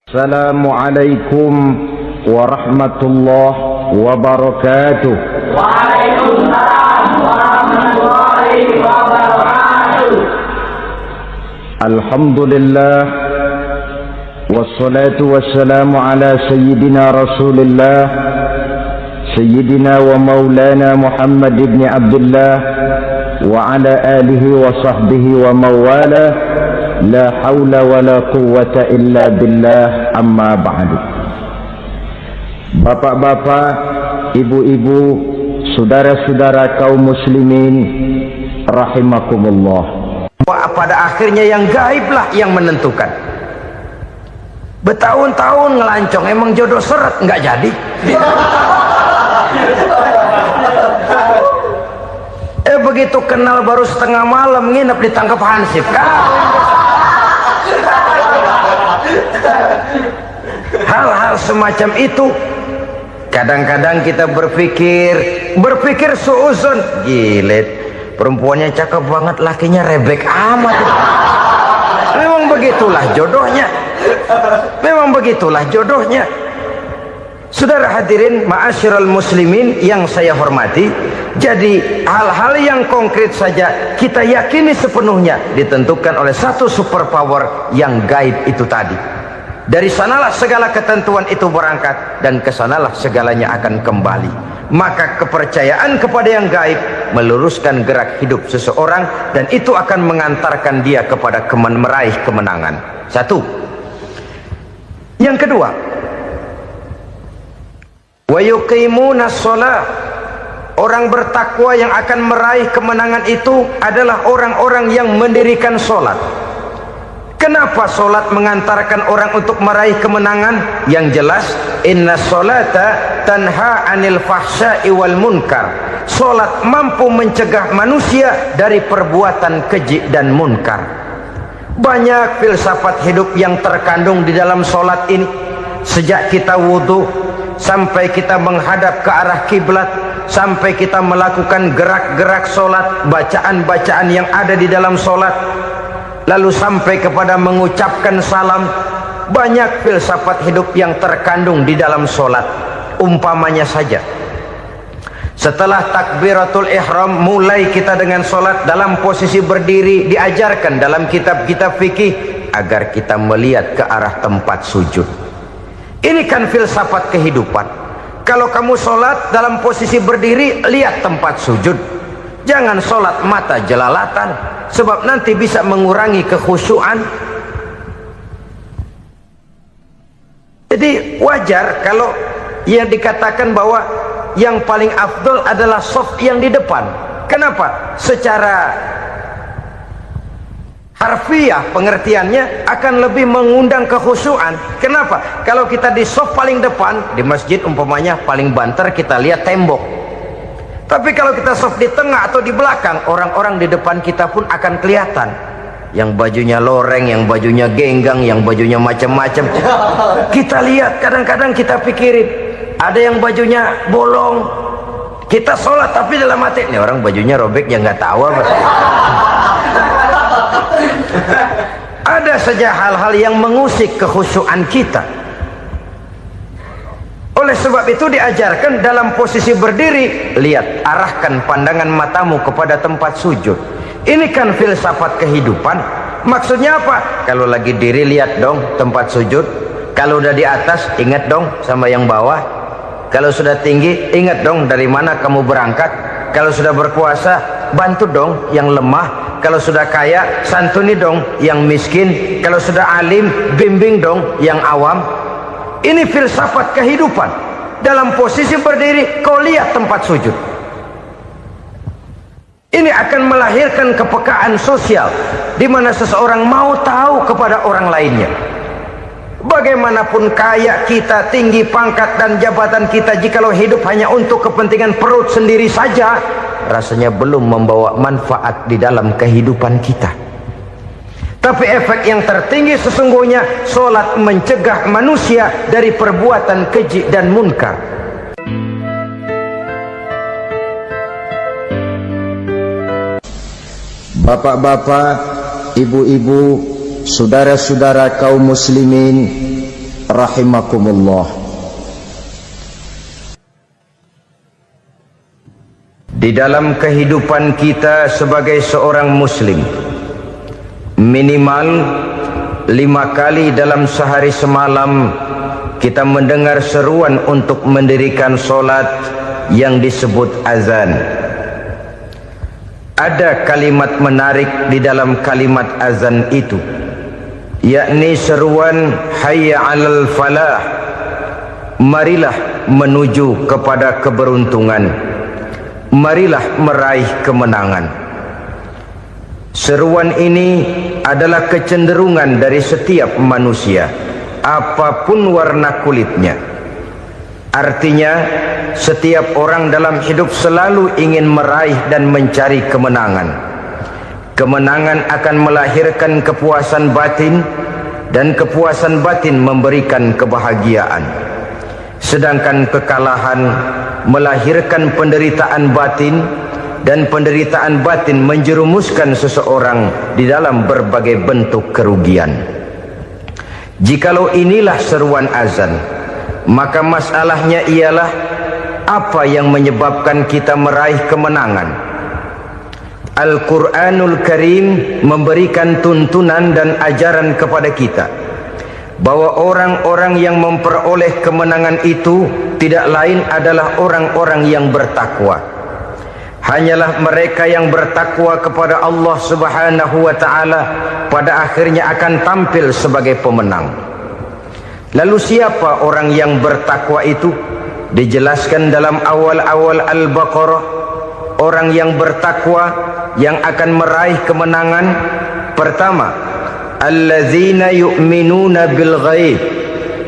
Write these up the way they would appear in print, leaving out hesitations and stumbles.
Assalamualaikum warahmatullahi wabarakatuh. Waalaikumsalam warahmatullahi wabarakatuh. Alhamdulillah wassalatu wassalamu ala sayyidina Rasulillah sayyidina wa maulana Muhammad ibn Abdullah wa ala alihi wa sahbihi wa mawala. La haula wa la quwwata illa billah, amma ba'du. Bapak-bapak, ibu-ibu, saudara-saudara kaum muslimin rahimakumullah. Pada akhirnya yang gaiblah yang menentukan. Bertahun-tahun ngelancong, emang jodoh seret nggak jadi. Begitu kenal baru setengah malam nginep ditangkap hansip kan. Hal-hal semacam itu kadang-kadang kita berpikir suuzon, gilet, perempuannya cakep banget, lakinya rebek amat. Memang begitulah jodohnya. Saudara hadirin ma'asyiral muslimin yang saya hormati, jadi hal-hal yang konkret saja kita yakini sepenuhnya ditentukan oleh satu superpower yang gaib itu tadi. Dari sanalah segala ketentuan itu berangkat dan kesanalah segalanya akan kembali. Maka kepercayaan kepada yang gaib meluruskan gerak hidup seseorang dan itu akan mengantarkan dia kepada meraih kemenangan. Satu. Yang kedua, wa yuqimuna shalah. Orang bertakwa yang akan meraih kemenangan itu adalah orang-orang yang mendirikan sholat. Kenapa sholat mengantarkan orang untuk meraih kemenangan? Yang jelas, inna sholata tanha anil fahsya'i wal munkar. Sholat mampu mencegah manusia dari perbuatan keji dan munkar. Banyak filsafat hidup yang terkandung di dalam sholat ini. Sejak kita wudhu sampai kita menghadap ke arah kiblat, sampai kita melakukan gerak-gerak sholat, bacaan-bacaan yang ada di dalam sholat, lalu sampai kepada mengucapkan salam. Banyak filsafat hidup yang terkandung di dalam sholat. Umpamanya saja, setelah takbiratul ihram mulai kita dengan sholat dalam posisi berdiri, diajarkan dalam kitab-kitab fikih agar kita melihat ke arah tempat sujud. Ini kan filsafat kehidupan. Kalau kamu sholat dalam posisi berdiri, lihat tempat sujud. Jangan sholat mata jelalatan, sebab nanti bisa mengurangi kekhusyuan. Jadi wajar kalau yang dikatakan bahwa yang paling afdol adalah shaf yang di depan. Kenapa? Secara harfiah pengertiannya akan lebih mengundang kekhusyuan. Kenapa? Kalau kita di shaf paling depan di masjid umpamanya paling banter kita lihat tembok. Tapi kalau kita shaf di tengah atau di belakang, orang-orang di depan kita pun akan kelihatan. Yang bajunya loreng, yang bajunya genggang, yang bajunya macam-macam. Kita lihat, kadang-kadang kita pikirin, ada yang bajunya bolong. Kita sholat tapi dalam hati, ini orang bajunya robek yang nggak tahu apa. Ada saja hal-hal yang mengusik kekhusyuan kita. Oleh sebab itu diajarkan dalam posisi berdiri, lihat, arahkan pandangan matamu kepada tempat sujud. Ini kan filsafat kehidupan. Maksudnya apa? Kalau lagi diri lihat dong tempat sujud. Kalau udah di atas ingat dong sama yang bawah. Kalau sudah tinggi ingat dong dari mana kamu berangkat. Kalau sudah berkuasa bantu dong yang lemah. Kalau sudah kaya santuni dong yang miskin. Kalau sudah alim bimbing dong yang awam. Ini filsafat kehidupan. Dalam posisi berdiri kau lihat tempat sujud. Ini akan melahirkan kepekaan sosial di mana seseorang mau tahu kepada orang lainnya. Bagaimanapun kaya kita, tinggi pangkat dan jabatan kita, jikalau hidup hanya untuk kepentingan perut sendiri saja, rasanya belum membawa manfaat di dalam kehidupan kita. Tapi efek yang tertinggi sesungguhnya, sholat mencegah manusia dari perbuatan keji dan munkar. Bapak-bapak, ibu-ibu, saudara-saudara kaum muslimin rahimakumullah. Di dalam kehidupan kita sebagai seorang muslim, minimal 5 kali dalam sehari semalam kita mendengar seruan untuk mendirikan solat yang disebut azan. Ada kalimat menarik di dalam kalimat azan itu, yakni seruan hayya 'alal falah, marilah menuju kepada keberuntungan, marilah meraih kemenangan. Seruan ini adalah kecenderungan dari setiap manusia, apapun warna kulitnya. Artinya, setiap orang dalam hidup selalu ingin meraih dan mencari kemenangan. Kemenangan akan melahirkan kepuasan batin, dan kepuasan batin memberikan kebahagiaan. Sedangkan kekalahan melahirkan penderitaan batin, dan penderitaan batin menjerumuskan seseorang di dalam berbagai bentuk kerugian. Jikalau inilah seruan azan, maka masalahnya ialah apa yang menyebabkan kita meraih kemenangan. Al-Quranul Karim memberikan tuntunan dan ajaran kepada kita bahwa orang-orang yang memperoleh kemenangan itu tidak lain adalah orang-orang yang bertakwa. Hanyalah mereka yang bertakwa kepada Allah Subhanahu wa ta'ala pada akhirnya akan tampil sebagai pemenang. Lalu siapa orang yang bertakwa itu? Dijelaskan dalam awal-awal Al-Baqarah, orang yang bertakwa yang akan meraih kemenangan. Pertama, allazina yu'minuna bil ghaib,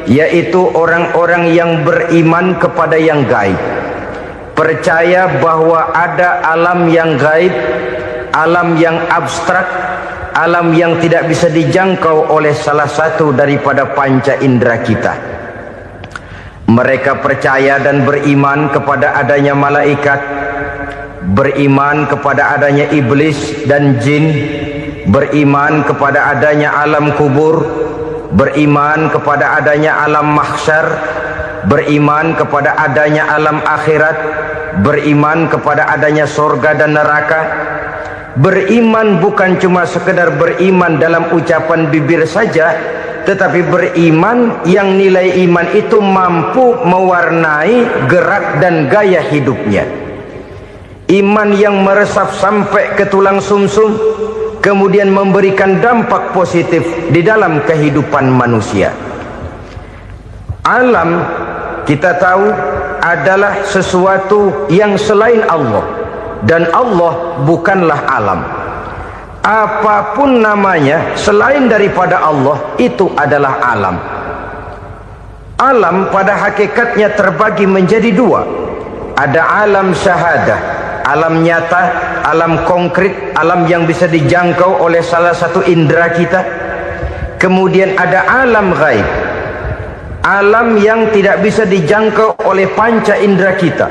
yaitu orang-orang yang beriman kepada yang gaib, percaya bahwa ada alam yang gaib, alam yang abstrak, alam yang tidak bisa dijangkau oleh salah satu daripada panca indera kita. Mereka percaya dan beriman kepada adanya malaikat, beriman kepada adanya iblis dan jin, beriman kepada adanya alam kubur, beriman kepada adanya alam mahsyar, beriman kepada adanya alam akhirat, beriman kepada adanya sorga dan neraka. Beriman bukan cuma sekedar beriman dalam ucapan bibir saja, tetapi beriman yang nilai iman itu mampu mewarnai gerak dan gaya hidupnya. Iman yang meresap sampai ke tulang sumsum, kemudian memberikan dampak positif di dalam kehidupan manusia. Alam, kita tahu, adalah sesuatu yang selain Allah, dan Allah bukanlah alam. Apapun namanya selain daripada Allah, itu adalah alam. Alam pada hakikatnya terbagi menjadi dua. Ada alam syahadah, alam nyata, alam konkret, alam yang bisa dijangkau oleh salah satu indera kita. Kemudian ada alam ghaib, alam yang tidak bisa dijangkau oleh panca indera kita,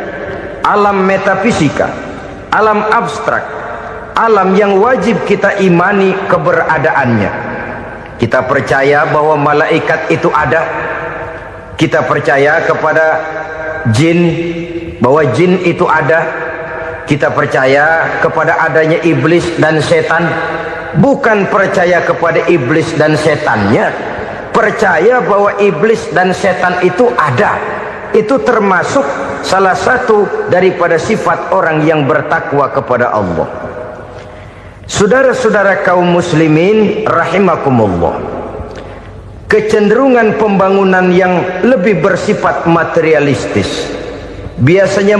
alam metafisika, alam abstrak, alam yang wajib kita imani keberadaannya. Kita percaya bahwa malaikat itu ada, kita percaya kepada jin, bahwa jin itu ada, kita percaya kepada adanya iblis dan setan. Bukan percaya kepada iblis dan setannya, percaya bahwa iblis dan setan itu ada. Itu termasuk salah satu daripada sifat orang yang bertakwa kepada Allah. Saudara-saudara kaum muslimin rahimakumullah, kecenderungan pembangunan yang lebih bersifat materialistis biasanya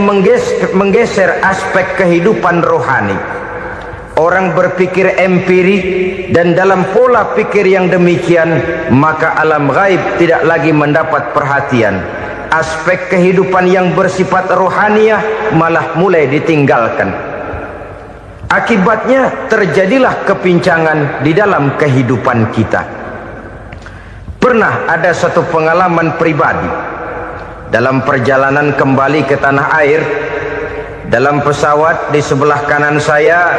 menggeser aspek kehidupan rohani. Orang berpikir empiri, dan dalam pola pikir yang demikian maka alam gaib tidak lagi mendapat perhatian. Aspek kehidupan yang bersifat rohaniah malah mulai ditinggalkan. Akibatnya terjadilah kepincangan di dalam kehidupan kita. Pernah ada satu pengalaman pribadi dalam perjalanan kembali ke tanah air. Dalam pesawat di sebelah kanan saya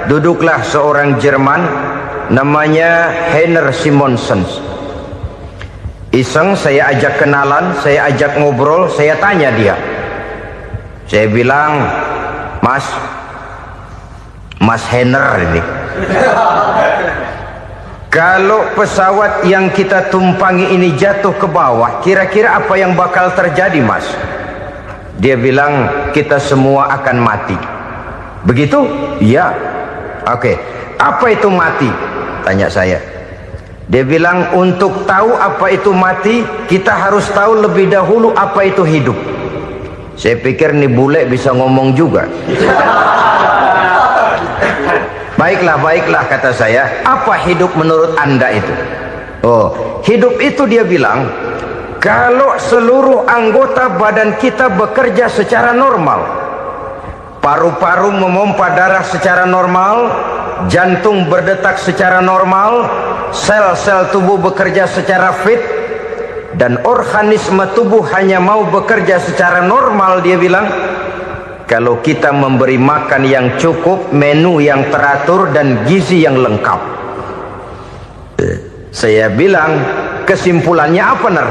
duduklah seorang Jerman namanya Heiner Simonsen. Iseng saya ajak kenalan, saya ajak ngobrol, saya tanya dia. Saya bilang, Mas Henner ini, kalau pesawat yang kita tumpangi ini jatuh ke bawah, kira-kira apa yang bakal terjadi, Mas? Dia bilang, kita semua akan mati. Begitu? Iya. Oke. Apa itu mati? Tanya saya. Dia bilang, untuk tahu apa itu mati, kita harus tahu lebih dahulu apa itu hidup. Saya pikir nih bule bisa ngomong juga. Baiklah kata saya. Apa hidup menurut Anda itu? Oh, hidup itu dia bilang, kalau seluruh anggota badan kita bekerja secara normal. Paru-paru memompa darah secara normal, jantung berdetak secara normal, sel-sel tubuh bekerja secara fit, dan organisme tubuh hanya mau bekerja secara normal. Dia bilang, kalau kita memberi makan yang cukup, menu yang teratur, dan gizi yang lengkap. Saya bilang, kesimpulannya apa, Ner?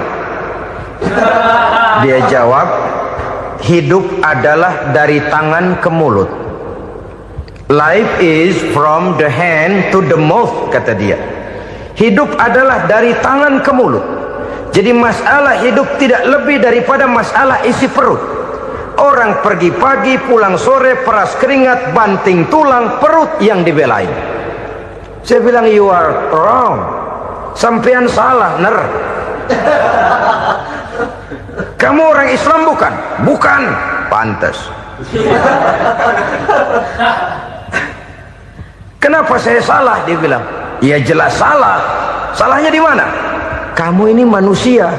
Dia jawab, hidup adalah dari tangan ke mulut. Life is from the hand to the mouth, kata dia. Hidup adalah dari tangan ke mulut. Jadi masalah hidup tidak lebih daripada masalah isi perut. Orang pergi pagi, pulang sore, peras keringat, banting tulang, perut yang dibelain. Saya bilang, you are wrong. Sampean salah, Ner. Kamu orang Islam bukan? Bukan. Pantas. Kenapa saya salah? Dia bilang, ya jelas salah. Salahnya di mana? Kamu ini manusia.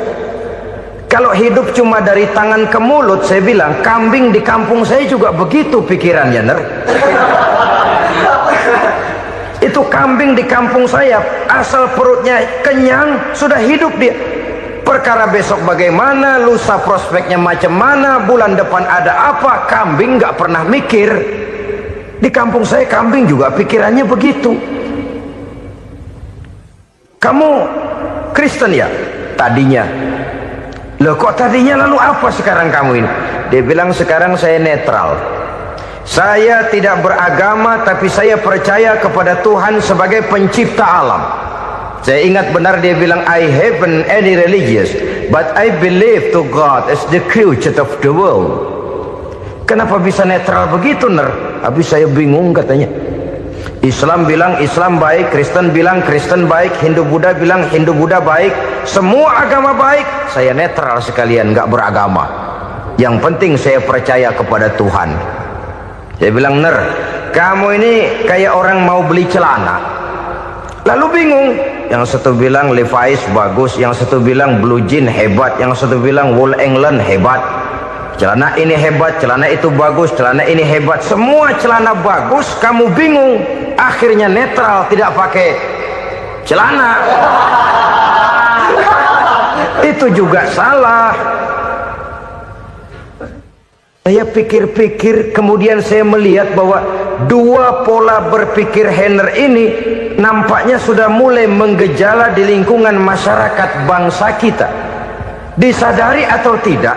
Kalau hidup cuma dari tangan ke mulut, saya bilang, kambing di kampung saya juga begitu pikirannya, Ner. Itu kambing di kampung saya, asal perutnya kenyang, sudah hidup dia. Perkara besok bagaimana, lusa prospeknya macam mana, bulan depan ada apa, kambing nggak pernah mikir. Di kampung saya kambing juga pikirannya begitu. Kamu Kristen ya? Tadinya. Loh kok tadinya, lalu apa sekarang kamu ini? Dia bilang, sekarang saya netral. Saya tidak beragama, tapi saya percaya kepada Tuhan sebagai pencipta alam. Saya ingat benar dia bilang, I haven't any religious, but I believe to God as the creator of the world. Kenapa bisa netral begitu, Ner? Habis saya bingung katanya. Islam bilang Islam baik, Kristen bilang Kristen baik, Hindu Buddha bilang Hindu Buddha baik, semua agama baik. Saya netral sekalian, nggak beragama. Yang penting saya percaya kepada Tuhan. Saya bilang, Ner, kamu ini kayak orang mau beli celana, lalu bingung. Yang satu bilang Levi's bagus, yang satu bilang Blue Jean hebat, yang satu bilang Wool England hebat. Celana ini hebat, celana itu bagus, celana ini hebat. Semua celana bagus, kamu bingung. Akhirnya netral, tidak pakai celana. Itu juga salah. Saya pikir-pikir, kemudian saya melihat bahwa dua pola berpikir Henner ini nampaknya sudah mulai menggejala di lingkungan masyarakat bangsa kita. Disadari atau tidak,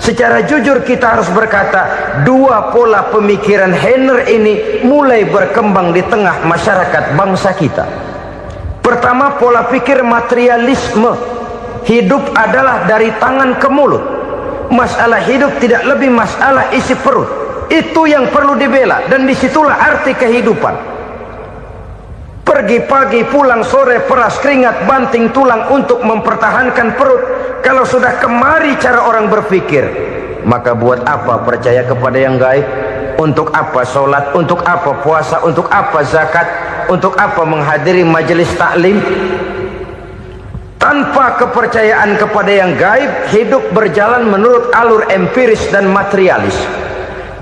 secara jujur kita harus berkata, dua pola pemikiran Henner ini mulai berkembang di tengah masyarakat bangsa kita. Pertama, pola pikir materialisme. Hidup adalah dari tangan ke mulut. Masalah hidup tidak lebih masalah isi perut. Itu yang perlu dibela, dan disitulah arti kehidupan. Pergi pagi, pulang sore, peras keringat, banting tulang untuk mempertahankan perut. Kalau sudah kemari cara orang berpikir, maka buat apa percaya kepada yang gaib? Untuk apa sholat? Untuk apa puasa? Untuk apa zakat? Untuk apa menghadiri majelis taklim? Tanpa kepercayaan kepada yang gaib, hidup berjalan menurut alur empiris dan materialis.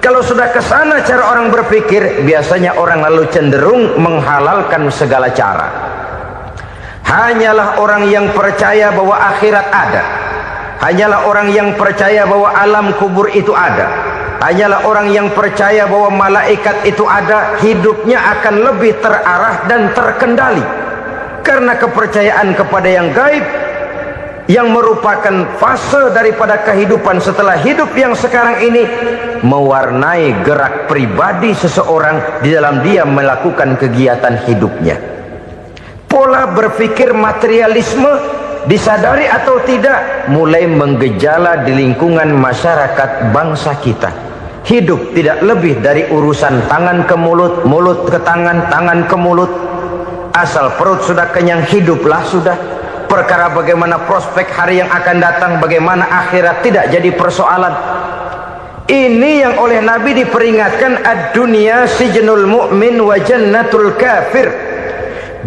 Kalau sudah ke sana cara orang berpikir, biasanya orang lalu cenderung menghalalkan segala cara. Hanyalah orang yang percaya bahwa akhirat ada. Hanyalah orang yang percaya bahwa alam kubur itu ada. Hanyalah orang yang percaya bahwa malaikat itu ada, hidupnya akan lebih terarah dan terkendali. Karena kepercayaan kepada yang gaib yang merupakan fase daripada kehidupan setelah hidup yang sekarang ini, mewarnai gerak pribadi seseorang di dalam dia melakukan kegiatan hidupnya. Pola berpikir materialisme, disadari atau tidak, mulai menggejala di lingkungan masyarakat bangsa kita. Hidup tidak lebih dari urusan tangan ke mulut, mulut ke tangan, tangan ke mulut. Asal perut sudah kenyang, hiduplah sudah. Perkara bagaimana prospek hari yang akan datang, bagaimana akhirat, tidak jadi persoalan. Ini yang oleh Nabi diperingatkan, ad-dunya sijnul mu'min wa jannatul kafir.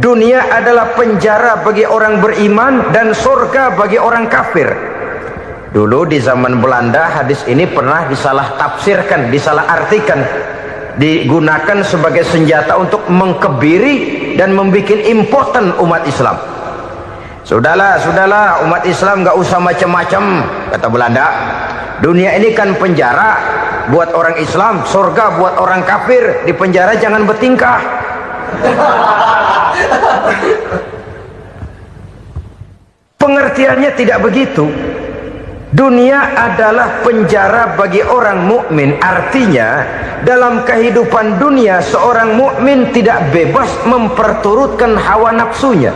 Dunia adalah penjara bagi orang beriman dan surga bagi orang kafir. Dulu di zaman Belanda hadis ini pernah disalah tafsirkan, disalah artikan, digunakan sebagai senjata untuk mengkebiri dan membuat impoten umat Islam. Sudahlah umat Islam gak usah macam-macam, kata Belanda. Dunia ini kan penjara buat orang Islam, surga buat orang kafir. Di penjara jangan bertingkah. Pengertiannya tidak begitu. Dunia adalah penjara bagi orang mukmin. Artinya dalam kehidupan dunia seorang mukmin tidak bebas memperturutkan hawa nafsunya.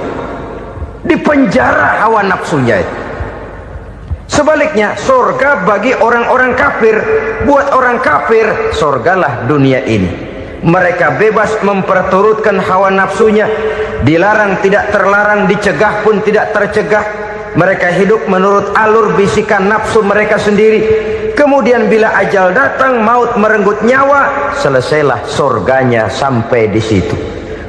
Di penjara hawa nafsunya. Sebaliknya surga bagi orang-orang kafir. Buat orang kafir surgalah dunia ini. Mereka bebas memperturutkan hawa nafsunya, dilarang tidak terlarang, dicegah pun tidak tercegah. Mereka hidup menurut alur bisikan nafsu mereka sendiri. Kemudian bila ajal datang, maut merenggut nyawa, selesailah surganya sampai di situ.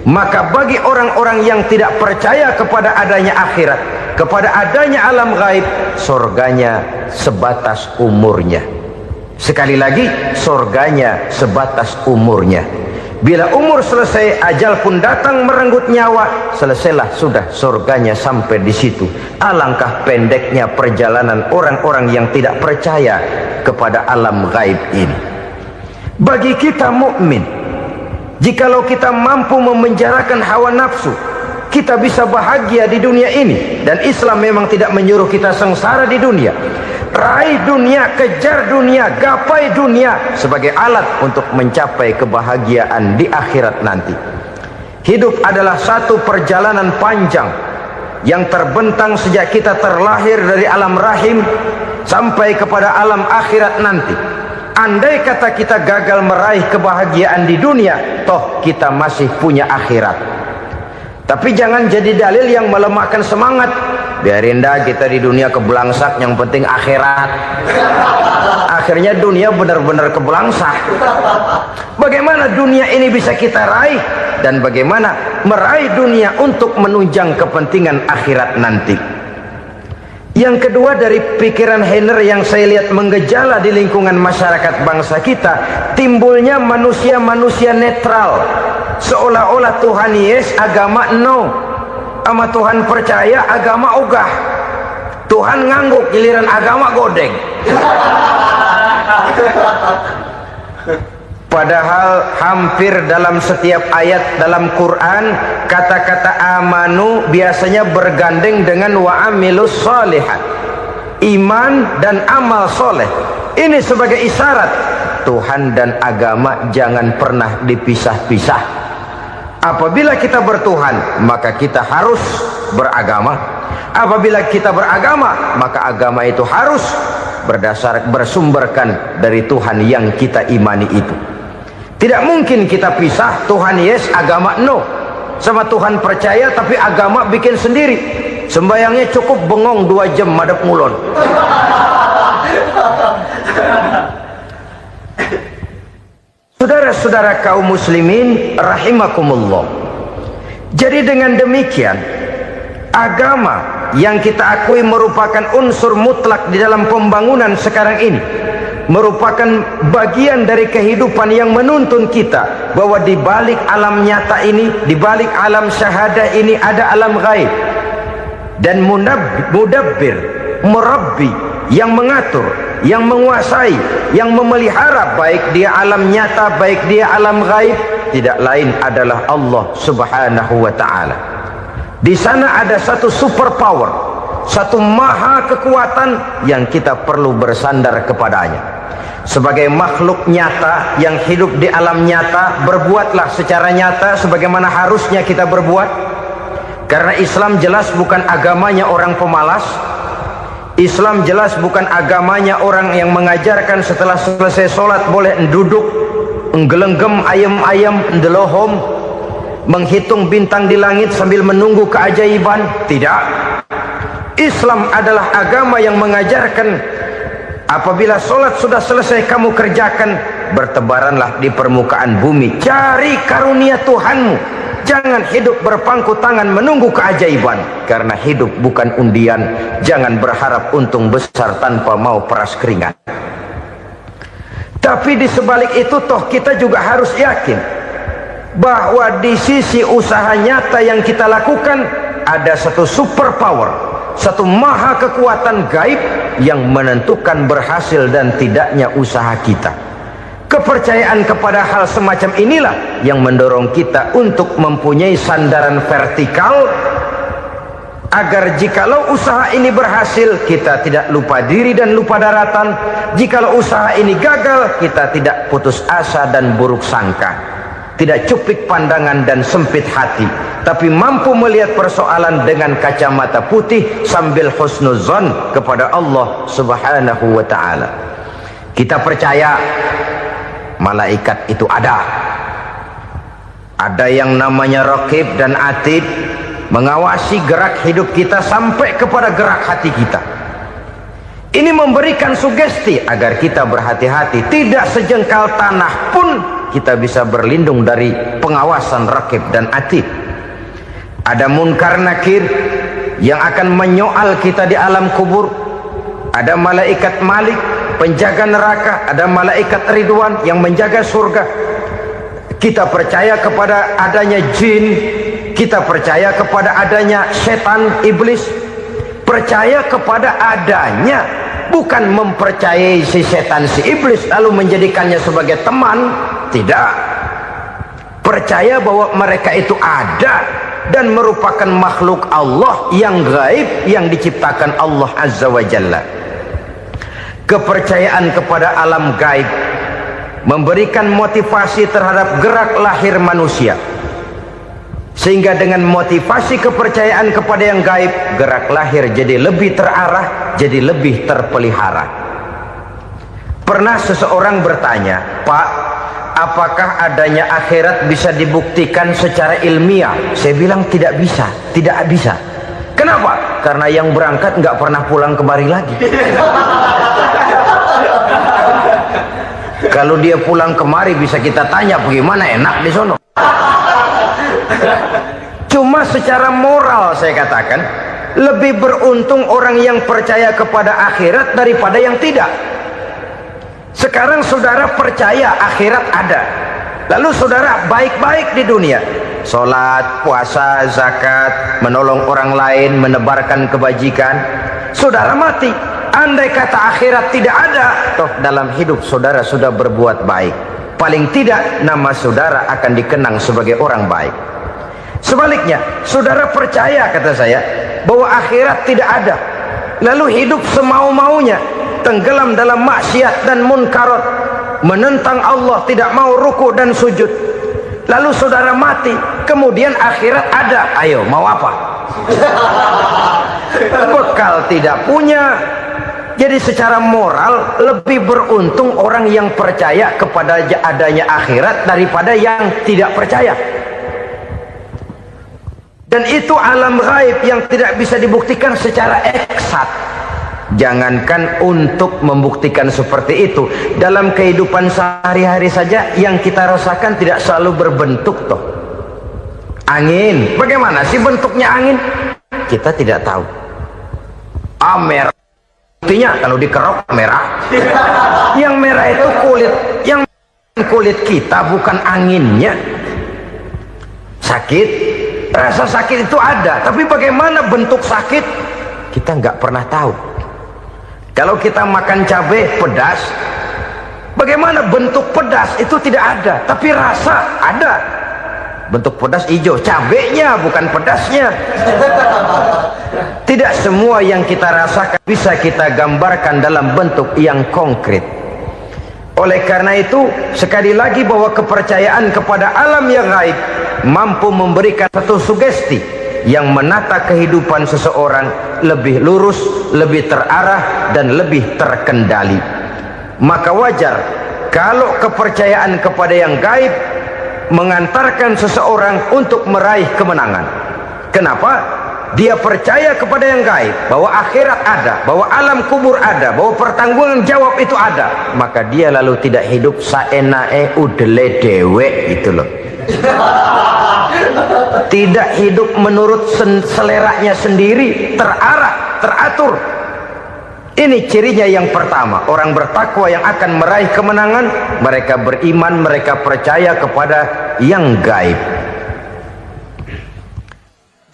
Maka bagi orang-orang yang tidak percaya kepada adanya akhirat, kepada adanya alam gaib, surganya sebatas umurnya. Sekali lagi, surganya sebatas umurnya. Bila umur selesai, ajal pun datang merenggut nyawa, selesailah sudah surganya sampai di situ. Alangkah pendeknya perjalanan orang-orang yang tidak percaya kepada alam gaib ini. Bagi kita mukmin, jikalau kita mampu memenjarakan hawa nafsu, kita bisa bahagia di dunia ini. Dan Islam memang tidak menyuruh kita sengsara di dunia. Raih dunia, kejar dunia, gapai dunia sebagai alat untuk mencapai kebahagiaan di akhirat nanti. Hidup adalah satu perjalanan panjang yang terbentang sejak kita terlahir dari alam rahim sampai kepada alam akhirat nanti. Andai kata kita gagal meraih kebahagiaan di dunia, toh kita masih punya akhirat. Tapi jangan jadi dalil yang melemahkan semangat. Biarin dah kita di dunia kebelangsak, yang penting akhirat. Akhirnya dunia benar-benar kebelangsak. Bagaimana dunia ini bisa kita raih, dan bagaimana meraih dunia untuk menunjang kepentingan akhirat nanti. Yang kedua, dari pikiran Heiner yang saya lihat menggejala di lingkungan masyarakat bangsa kita, timbulnya manusia-manusia netral. Seolah-olah Tuhan yes, agama no. Sama Tuhan percaya, agama ogah. Tuhan ngangguk, giliran agama godeng. Padahal hampir dalam setiap ayat dalam Quran, kata-kata amanu biasanya bergandeng dengan wa amilus sholihat. Iman dan amal soleh. Ini sebagai isyarat Tuhan dan agama jangan pernah dipisah-pisah. Apabila kita bertuhan, maka kita harus beragama. Apabila kita beragama, maka agama itu harus bersumberkan dari Tuhan yang kita imani itu. Tidak mungkin kita pisah, Tuhan yes, agama no. Sama Tuhan percaya tapi agama bikin sendiri. Sembayangnya cukup bengong 2 jam madep ngulon. Saudara-saudara kaum muslimin rahimakumullah. Jadi dengan demikian, agama yang kita akui merupakan unsur mutlak di dalam pembangunan sekarang ini, merupakan bagian dari kehidupan yang menuntun kita bahwa di balik alam nyata ini, di balik alam syahadah ini ada alam gaib. Dan mudabbir, murabbi, yang mengatur, yang menguasai, yang memelihara baik dia alam nyata, baik dia alam gaib, tidak lain adalah Allah Subhanahu wa ta'ala. Di sana ada satu super power, satu maha kekuatan yang kita perlu bersandar kepadanya. Sebagai makhluk nyata yang hidup di alam nyata, berbuatlah secara nyata sebagaimana harusnya kita berbuat. Karena Islam jelas bukan agamanya orang pemalas. Islam jelas bukan agamanya orang yang mengajarkan setelah selesai sholat boleh duduk, nggelenggem ayam-ayam, ndelohom, menghitung bintang di langit sambil menunggu keajaiban. Tidak. Islam adalah agama yang mengajarkan apabila sholat sudah selesai kamu kerjakan, bertebaranlah di permukaan bumi, cari karunia Tuhanmu. Jangan hidup berpangku tangan menunggu keajaiban. Karena hidup bukan undian. Jangan berharap untung besar tanpa mau peras keringat. Tapi di sebalik itu toh kita juga harus yakin bahwa di sisi usaha nyata yang kita lakukan ada satu super power, satu maha kekuatan gaib yang menentukan berhasil dan tidaknya usaha kita. Kepercayaan kepada hal semacam inilah yang mendorong kita untuk mempunyai sandaran vertikal, agar jikalau usaha ini berhasil kita tidak lupa diri dan lupa daratan. Jikalau usaha ini gagal kita tidak putus asa dan buruk sangka, tidak cupik pandangan dan sempit hati, tapi mampu melihat persoalan dengan kacamata putih sambil husnuzon kepada Allah Subhanahu wa ta'ala. Kita percaya malaikat itu ada yang namanya Raqib dan Atid, mengawasi gerak hidup kita sampai kepada gerak hati kita. Ini memberikan sugesti agar kita berhati-hati, tidak sejengkal tanah pun kita bisa berlindung dari pengawasan Raqib dan Atid. Ada Munkar Nakir yang akan menyoal kita di alam kubur. Ada malaikat Malik penjaga neraka, ada malaikat Ridwan yang menjaga surga. Kita percaya kepada adanya jin, kita percaya kepada adanya setan, iblis. Percaya kepada adanya, bukan mempercayai si setan, si iblis lalu menjadikannya sebagai teman. Tidak. Percaya bahwa mereka itu ada dan merupakan makhluk Allah yang gaib yang diciptakan Allah Azza wa Jalla. Kepercayaan kepada alam gaib memberikan motivasi terhadap gerak lahir manusia, sehingga dengan motivasi kepercayaan kepada yang gaib, gerak lahir jadi lebih terarah, jadi lebih terpelihara. Pernah seseorang bertanya, "Pak, apakah adanya akhirat bisa dibuktikan secara ilmiah?" Saya bilang tidak bisa, tidak bisa. Kenapa? Karena yang berangkat nggak pernah pulang kemari lagi. Kalau dia pulang kemari bisa kita tanya bagaimana enak di sono. Cuma secara moral saya katakan, lebih beruntung orang yang percaya kepada akhirat daripada yang tidak. Sekarang saudara percaya akhirat ada, lalu saudara baik-baik di dunia, sholat, puasa, zakat, menolong orang lain, menebarkan kebajikan. Saudara mati, andai kata akhirat tidak ada, toh dalam hidup saudara sudah berbuat baik, paling tidak nama saudara akan dikenang sebagai orang baik. Sebaliknya, saudara percaya, kata saya, bahwa akhirat tidak ada, lalu hidup semau-maunya, tenggelam dalam maksiat dan munkarat, menentang Allah, tidak mau ruku dan sujud, lalu saudara mati, kemudian akhirat ada, ayo mau apa? Bekal tidak punya. Jadi secara moral lebih beruntung orang yang percaya kepada adanya akhirat daripada yang tidak percaya. Dan itu alam gaib yang tidak bisa dibuktikan secara eksat. Jangankan untuk membuktikan seperti itu, dalam kehidupan sehari-hari saja yang kita rasakan tidak selalu berbentuk toh. Angin, bagaimana sih bentuknya angin? Kita tidak tahu. Merah, buktinya kalau dikerok merah. Yang merah itu kulit, yang kulit kita bukan anginnya. Sakit, rasa sakit itu ada, tapi bagaimana bentuk sakit kita nggak pernah tahu. Kalau kita makan cabai pedas, bagaimana bentuk pedas itu tidak ada, tapi rasa ada. Bentuk pedas hijau, cabenya bukan pedasnya. Tidak semua yang kita rasakan bisa kita gambarkan dalam bentuk yang konkret. Oleh karena itu, sekali lagi bahwa kepercayaan kepada alam yang gaib mampu memberikan satu sugesti yang menata kehidupan seseorang lebih lurus, lebih terarah, dan lebih terkendali. Maka wajar kalau kepercayaan kepada yang gaib mengantarkan seseorang untuk meraih kemenangan. Kenapa? Dia percaya kepada yang gaib, bahwa akhirat ada, bahwa alam kubur ada, bahwa pertanggungan jawab itu ada. Maka dia lalu tidak hidup saenae udele dewe, gitu loh. Tidak hidup menurut seleranya sendiri, terarah, teratur. Ini cirinya yang pertama. Orang bertakwa yang akan meraih kemenangan, mereka beriman, mereka percaya kepada yang gaib.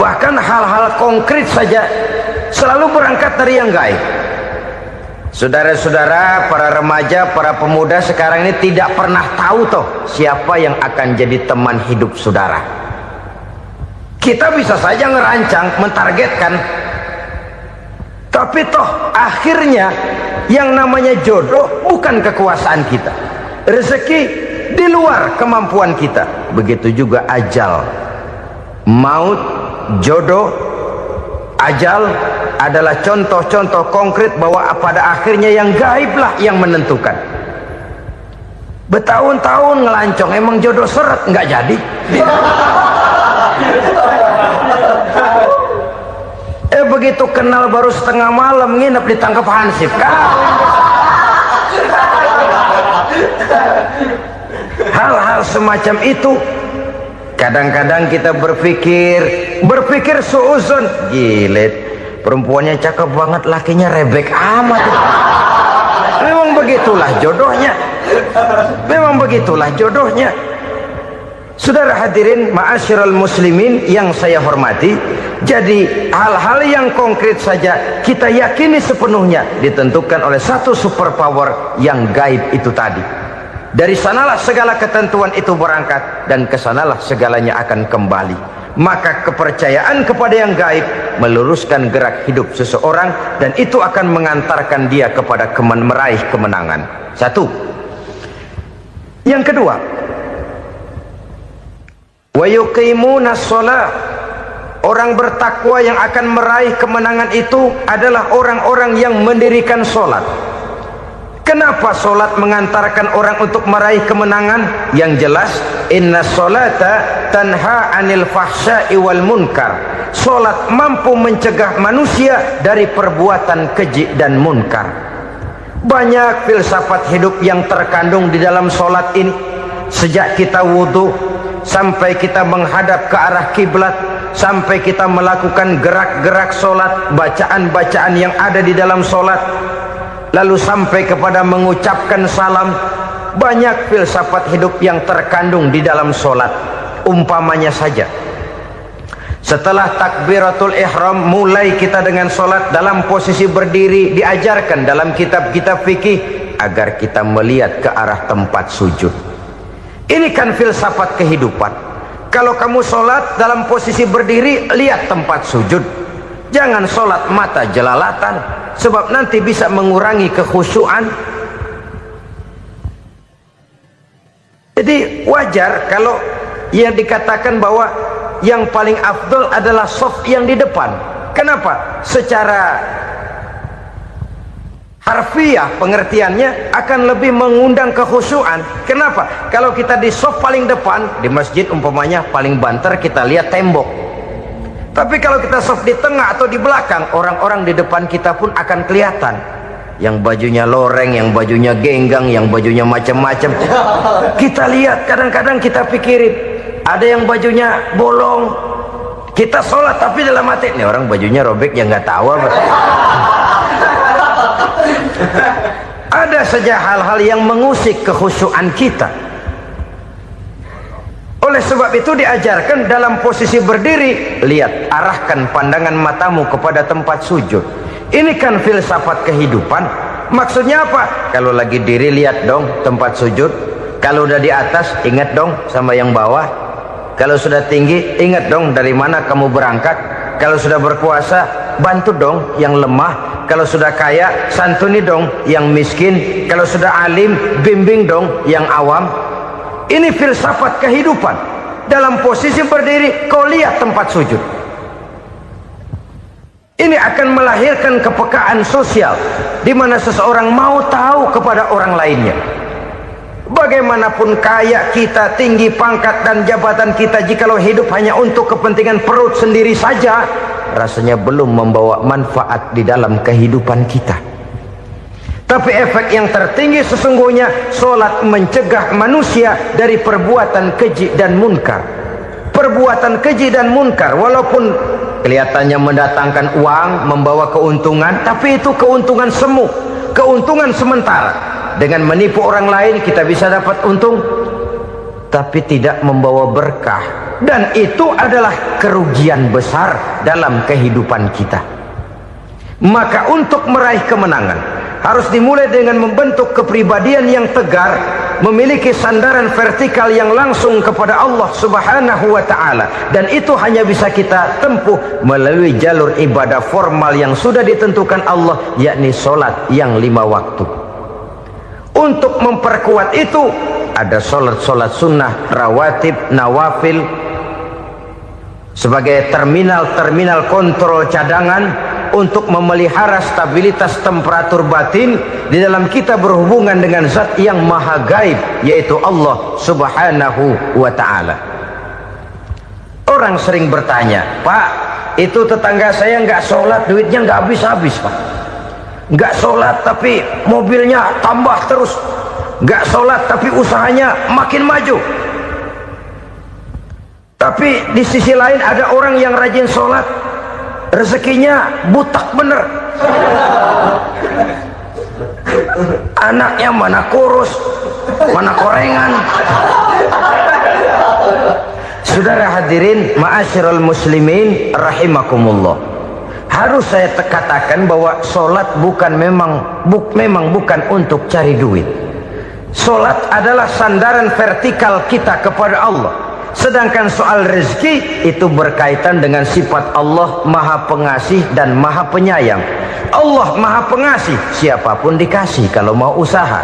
Bahkan hal-hal konkret saja selalu berangkat dari yang gaib. Saudara-saudara, para remaja, para pemuda sekarang ini tidak pernah tahu toh siapa yang akan jadi teman hidup saudara. Kita bisa saja ngerancang, mentargetkan, tapi toh akhirnya yang namanya jodoh bukan kekuasaan kita. Rezeki di luar kemampuan kita. Begitu juga ajal, maut, jodoh, ajal adalah contoh-contoh konkret bahwa pada akhirnya yang gaiblah yang menentukan. Bertahun-tahun ngelancong, emang jodoh seret, nggak jadi. Begitu kenal baru setengah malam nginep ditangkap hansip kan. Hal-hal semacam itu kadang-kadang kita berpikir suuzon, gilet, perempuannya cakep banget, lakinya rebek amat. Memang begitulah jodohnya. Memang begitulah jodohnya. Saudara hadirin ma'asyiral muslimin yang saya hormati, jadi hal-hal yang konkret saja kita yakini sepenuhnya ditentukan oleh satu superpower yang gaib itu tadi. Dari sanalah segala ketentuan itu berangkat dan kesanalah segalanya akan kembali. Maka kepercayaan kepada yang gaib meluruskan gerak hidup seseorang dan itu akan mengantarkan dia kepada meraih kemenangan. Satu. Yang kedua, wa yuqimuna shalah. Orang bertakwa yang akan meraih kemenangan itu adalah orang-orang yang mendirikan sholat. Kenapa sholat mengantarkan orang untuk meraih kemenangan? Yang jelas, inna sholata tanha anil fahsya'i wal munkar. Sholat mampu mencegah manusia dari perbuatan keji dan munkar. Banyak filsafat hidup yang terkandung di dalam sholat ini. Sejak kita wudhu sampai kita menghadap ke arah kiblat, sampai kita melakukan gerak-gerak sholat, bacaan-bacaan yang ada di dalam sholat, lalu sampai kepada mengucapkan salam. Banyak filsafat hidup yang terkandung di dalam sholat. Umpamanya saja, setelah takbiratul ihram mulai kita dengan sholat dalam posisi berdiri, diajarkan dalam kitab-kitab fikih agar kita melihat ke arah tempat sujud. Ini kan filsafat kehidupan. Kalau kamu sholat dalam posisi berdiri, lihat tempat sujud. Jangan sholat mata jelalatan, sebab nanti bisa mengurangi kekhusyuan. Jadi wajar kalau yang dikatakan bahwa yang paling afdol adalah shaf yang di depan. Kenapa? Secara harfiah pengertiannya akan lebih mengundang kekhusyuan. Kenapa? Kalau kita di shaf paling depan di masjid umpamanya paling banter, kita lihat tembok. Tapi kalau kita shaf di tengah atau di belakang, orang-orang di depan kita pun akan kelihatan. Yang bajunya loreng, yang bajunya genggang, yang bajunya macam-macam. Kita lihat, kadang-kadang kita pikirin, ada yang bajunya bolong. Kita sholat tapi dalam hati, nih orang bajunya robek, yang nggak tahu apa. Ada saja hal-hal yang mengusik kekhusyuan kita. Oleh sebab itu diajarkan dalam posisi berdiri, lihat, arahkan pandangan matamu kepada tempat sujud. Ini kan filsafat kehidupan. Maksudnya apa? Kalau lagi diri lihat dong tempat sujud. Kalau udah di atas ingat dong sama yang bawah. Kalau sudah tinggi, ingat dong dari mana kamu berangkat. Kalau sudah berkuasa, bantu dong yang lemah. Kalau sudah kaya, santuni dong yang miskin. Kalau sudah alim, bimbing dong yang awam. Ini filsafat kehidupan. Dalam posisi berdiri, kau lihat tempat sujud. Ini akan melahirkan kepekaan sosial, di mana seseorang mau tahu kepada orang lainnya. Bagaimanapun kaya kita, tinggi pangkat dan jabatan kita, jikalau hidup hanya untuk kepentingan perut sendiri saja, rasanya belum membawa manfaat di dalam kehidupan kita. Tapi efek yang tertinggi sesungguhnya, solat mencegah manusia dari perbuatan keji dan munkar. Perbuatan keji dan munkar, walaupun kelihatannya mendatangkan uang, membawa keuntungan, tapi itu keuntungan semu, keuntungan sementara. Dengan menipu orang lain kita bisa dapat untung, tapi tidak membawa berkah, dan itu adalah kerugian besar dalam kehidupan kita. Maka untuk meraih kemenangan harus dimulai dengan membentuk kepribadian yang tegar, memiliki sandaran vertikal yang langsung kepada Allah Subhanahu wa ta'ala, dan itu hanya bisa kita tempuh melalui jalur ibadah formal yang sudah ditentukan Allah, yakni solat yang 5 waktu. Untuk memperkuat itu ada solat-solat sunnah, rawatib, nawafil sebagai terminal kontrol cadangan untuk memelihara stabilitas temperatur batin di dalam kita berhubungan dengan zat yang maha gaib, yaitu Allah Subhanahu wa ta'ala. Orang sering bertanya, Pak, itu tetangga saya nggak sholat, duitnya nggak habis-habis, Pak. Nggak sholat tapi mobilnya tambah terus, nggak sholat tapi usahanya makin maju. Tapi di sisi lain ada orang yang rajin sholat, rezekinya butak bener, anaknya mana kurus, mana korengan. Saudara hadirin ma'asyiral muslimin rahimakumullah, harus saya katakan bahwa solat memang bukan untuk cari duit. Solat adalah sandaran vertikal kita kepada Allah. Sedangkan soal rezeki itu berkaitan dengan sifat Allah maha pengasih dan maha penyayang. Allah maha pengasih, siapapun dikasih kalau mau usaha.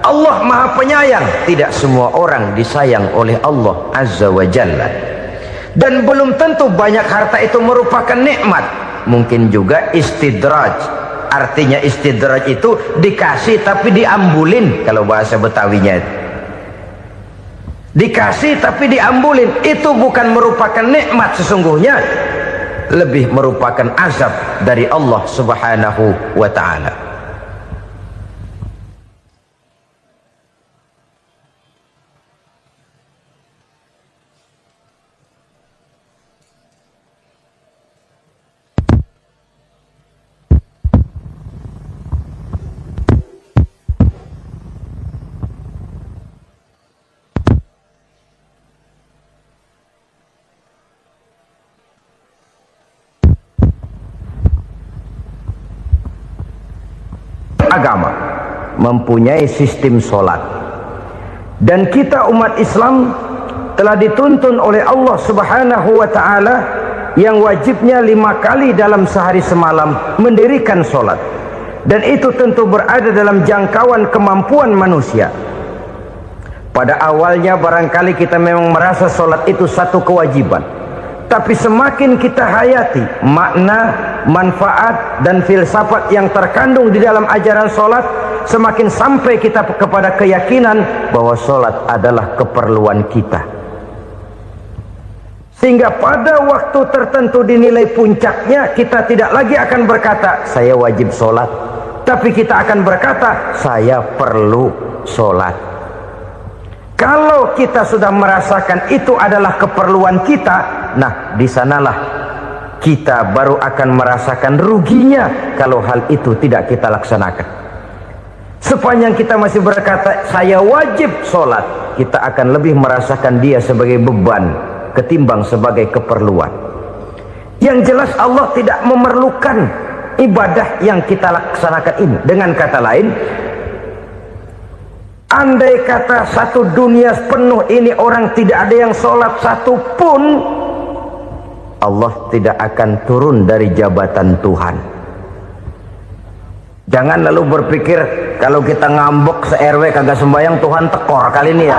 Allah maha penyayang, tidak semua orang disayang oleh Allah Azza wa Jalla. Dan belum tentu banyak harta itu merupakan nikmat. Mungkin juga istidraj. Artinya istidraj itu dikasih tapi diambulin, kalau bahasa Betawinya. Dikasih tapi diambulin, itu bukan merupakan nikmat sesungguhnya, lebih merupakan azab dari Allah Subhanahu wa ta'ala. Agama mempunyai sistem solat, dan kita umat Islam telah dituntun oleh Allah Subhanahu wa ta'ala yang wajibnya 5 kali dalam sehari semalam mendirikan solat, dan itu tentu berada dalam jangkauan kemampuan manusia. Pada awalnya barangkali kita memang merasa solat itu satu kewajiban, tapi semakin kita hayati makna, manfaat dan filsafat yang terkandung di dalam ajaran solat, semakin sampai kita kepada keyakinan bahwa solat adalah keperluan kita. Sehingga pada waktu tertentu dinilai puncaknya, kita tidak lagi akan berkata saya wajib solat, tapi kita akan berkata saya perlu solat. Kalau kita sudah merasakan itu adalah keperluan kita, nah di sanalah kita baru akan merasakan ruginya kalau hal itu tidak kita laksanakan. Sepanjang kita masih berkata saya wajib sholat, kita akan lebih merasakan dia sebagai beban ketimbang sebagai keperluan. Yang jelas Allah tidak memerlukan ibadah yang kita laksanakan ini. Dengan kata lain, Andai kata satu dunia penuh ini orang tidak ada yang sholat satu pun, Allah tidak akan turun dari jabatan Tuhan. Jangan lalu berpikir kalau kita ngambek se-RW kagak sembahyang Tuhan tekor kali ini ya.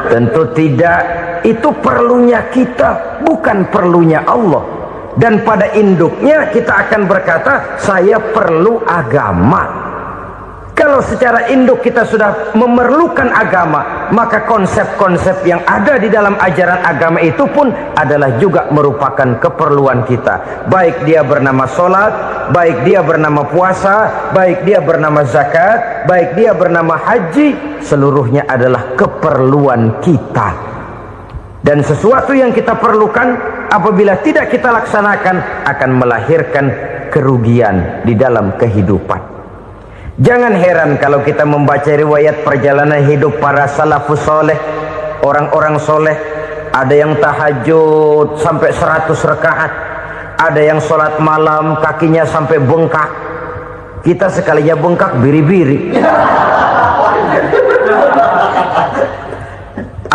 Tentu tidak. Itu perlunya kita, bukan perlunya Allah. Dan pada induknya kita akan berkata, saya perlu agama. Kalau secara induk kita sudah memerlukan agama, maka konsep-konsep yang ada di dalam ajaran agama itu pun adalah juga merupakan keperluan kita. Baik dia bernama sholat, baik dia bernama puasa, baik dia bernama zakat, baik dia bernama haji, seluruhnya adalah keperluan kita. Dan sesuatu yang kita perlukan apabila tidak kita laksanakan akan melahirkan kerugian di dalam kehidupan. Jangan heran kalau kita membaca riwayat perjalanan hidup para salafus soleh, orang-orang soleh. Ada yang tahajud sampai 100 rakaat, ada yang sholat malam kakinya sampai bengkak. Kita sekalinya bengkak biri-biri.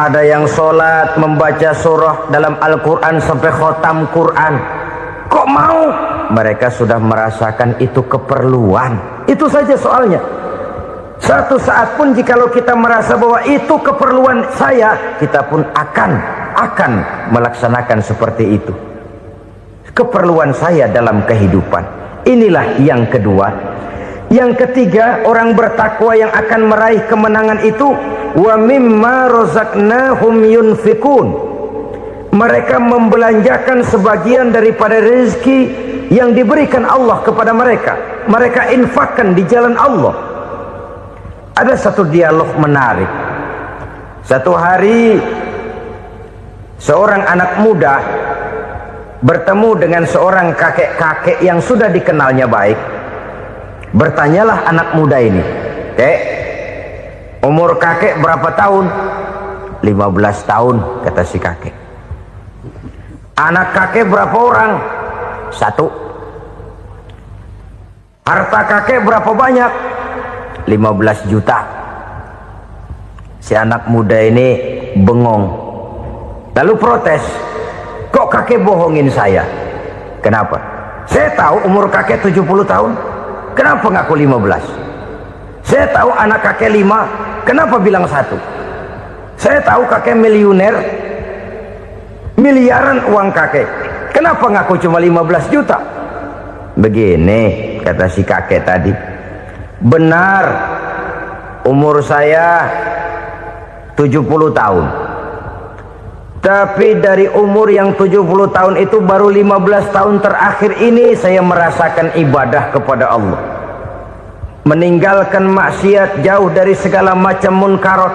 Ada yang sholat membaca surah dalam Al-Quran sampai khotam Quran. Kok mau? Mereka sudah merasakan itu keperluan. Itu saja soalnya. Satu saat pun jikalau kita merasa bahwa itu keperluan saya, kita pun akan melaksanakan seperti itu. Keperluan saya dalam kehidupan. Inilah yang kedua. Yang ketiga, orang bertakwa yang akan meraih kemenangan itu, wa mimma razaqnahum yunfikun. Mereka membelanjakan sebagian daripada rezeki yang diberikan Allah kepada mereka. Mereka infakkan di jalan Allah. Ada satu dialog menarik. Satu hari seorang anak muda bertemu dengan seorang kakek-kakek yang sudah dikenalnya baik. Bertanyalah anak muda ini, "Kek, umur kakek berapa tahun?" 15 tahun, kata si kakek. Anak kakek berapa orang? 1. Harta kakek berapa banyak? 15 juta. Si anak muda ini bengong. Lalu protes, "Kok kakek bohongin saya?" "Kenapa?" "Saya tahu umur kakek 70 tahun. Kenapa ngaku 15? Saya tahu anak kakek 5. Kenapa bilang 1? Saya tahu kakek miliuner, miliaran uang kakek. Kenapa ngaku cuma 15 juta? Begini, kata si kakek tadi. Benar, umur saya 70 tahun. Tapi dari umur yang 70 tahun itu baru 15 tahun terakhir ini saya merasakan ibadah kepada Allah. Meninggalkan maksiat, jauh dari segala macam munkarat.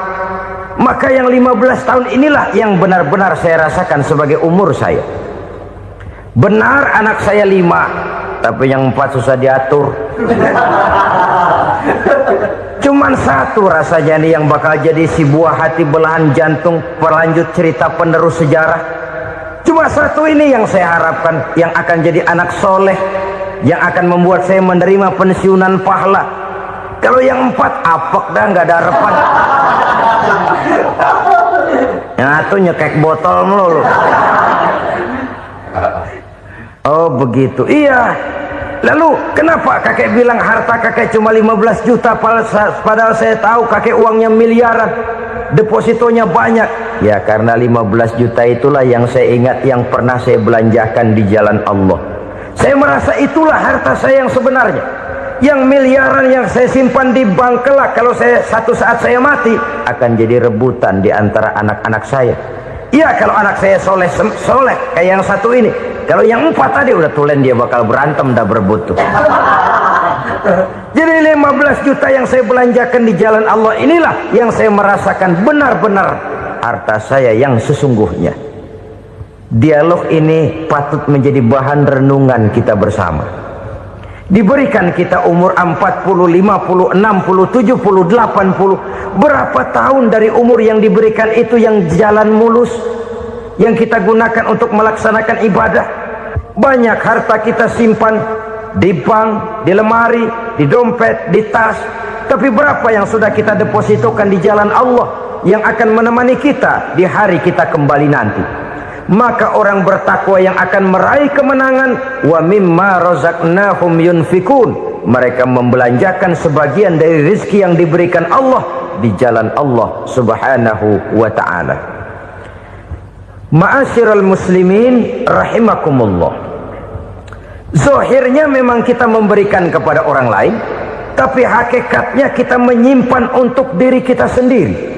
Maka yang 15 tahun inilah yang benar-benar saya rasakan sebagai umur saya. Benar anak saya 5, tapi yang 4 susah diatur. Cuman 1 rasanya nih yang bakal jadi si buah hati belahan jantung pelanjut cerita penerus sejarah. Cuma 1 ini yang saya harapkan, yang akan jadi anak soleh, yang akan membuat saya menerima pensiunan pahala. Kalau yang 4 apek dah, nggak ada harapan. Yang 1 nyekek botol melulu. Oh begitu, iya. Lalu kenapa kakek bilang harta kakek cuma 15 juta padahal saya tahu kakek uangnya miliaran, depositonya banyak? Ya karena 15 juta itulah yang saya ingat yang pernah saya belanjakan di jalan Allah. Saya merasa itulah harta saya yang sebenarnya. Yang miliaran yang saya simpan di bank kelak, kalau satu saat saya mati, akan jadi rebutan di antara anak-anak saya. Iya kalau anak saya soleh kayak yang 1 ini. Kalau yang 4 tadi udah tulen dia bakal berantem dah berebut tuh. Jadi 15 juta yang saya belanjakan di jalan Allah inilah yang saya merasakan benar-benar harta saya yang sesungguhnya. Dialog ini patut menjadi bahan renungan kita bersama. Diberikan kita umur 40, 50, 60, 70, 80. Berapa tahun dari umur yang diberikan itu yang jalan mulus, yang kita gunakan untuk melaksanakan ibadah? Banyak harta kita simpan di bank, di lemari, di dompet, di tas. Tapi berapa yang sudah kita depositokan di jalan Allah yang akan menemani kita di hari kita kembali nanti? Maka orang bertakwa yang akan meraih kemenangan, wa mimma razaqnahum yunfikun, mereka membelanjakan sebagian dari rezeki yang diberikan Allah di jalan Allah subhanahu wa ta'ala. Ma'asyiral muslimin rahimakumullah, zahirnya memang kita memberikan kepada orang lain, tapi hakikatnya kita menyimpan untuk diri kita sendiri.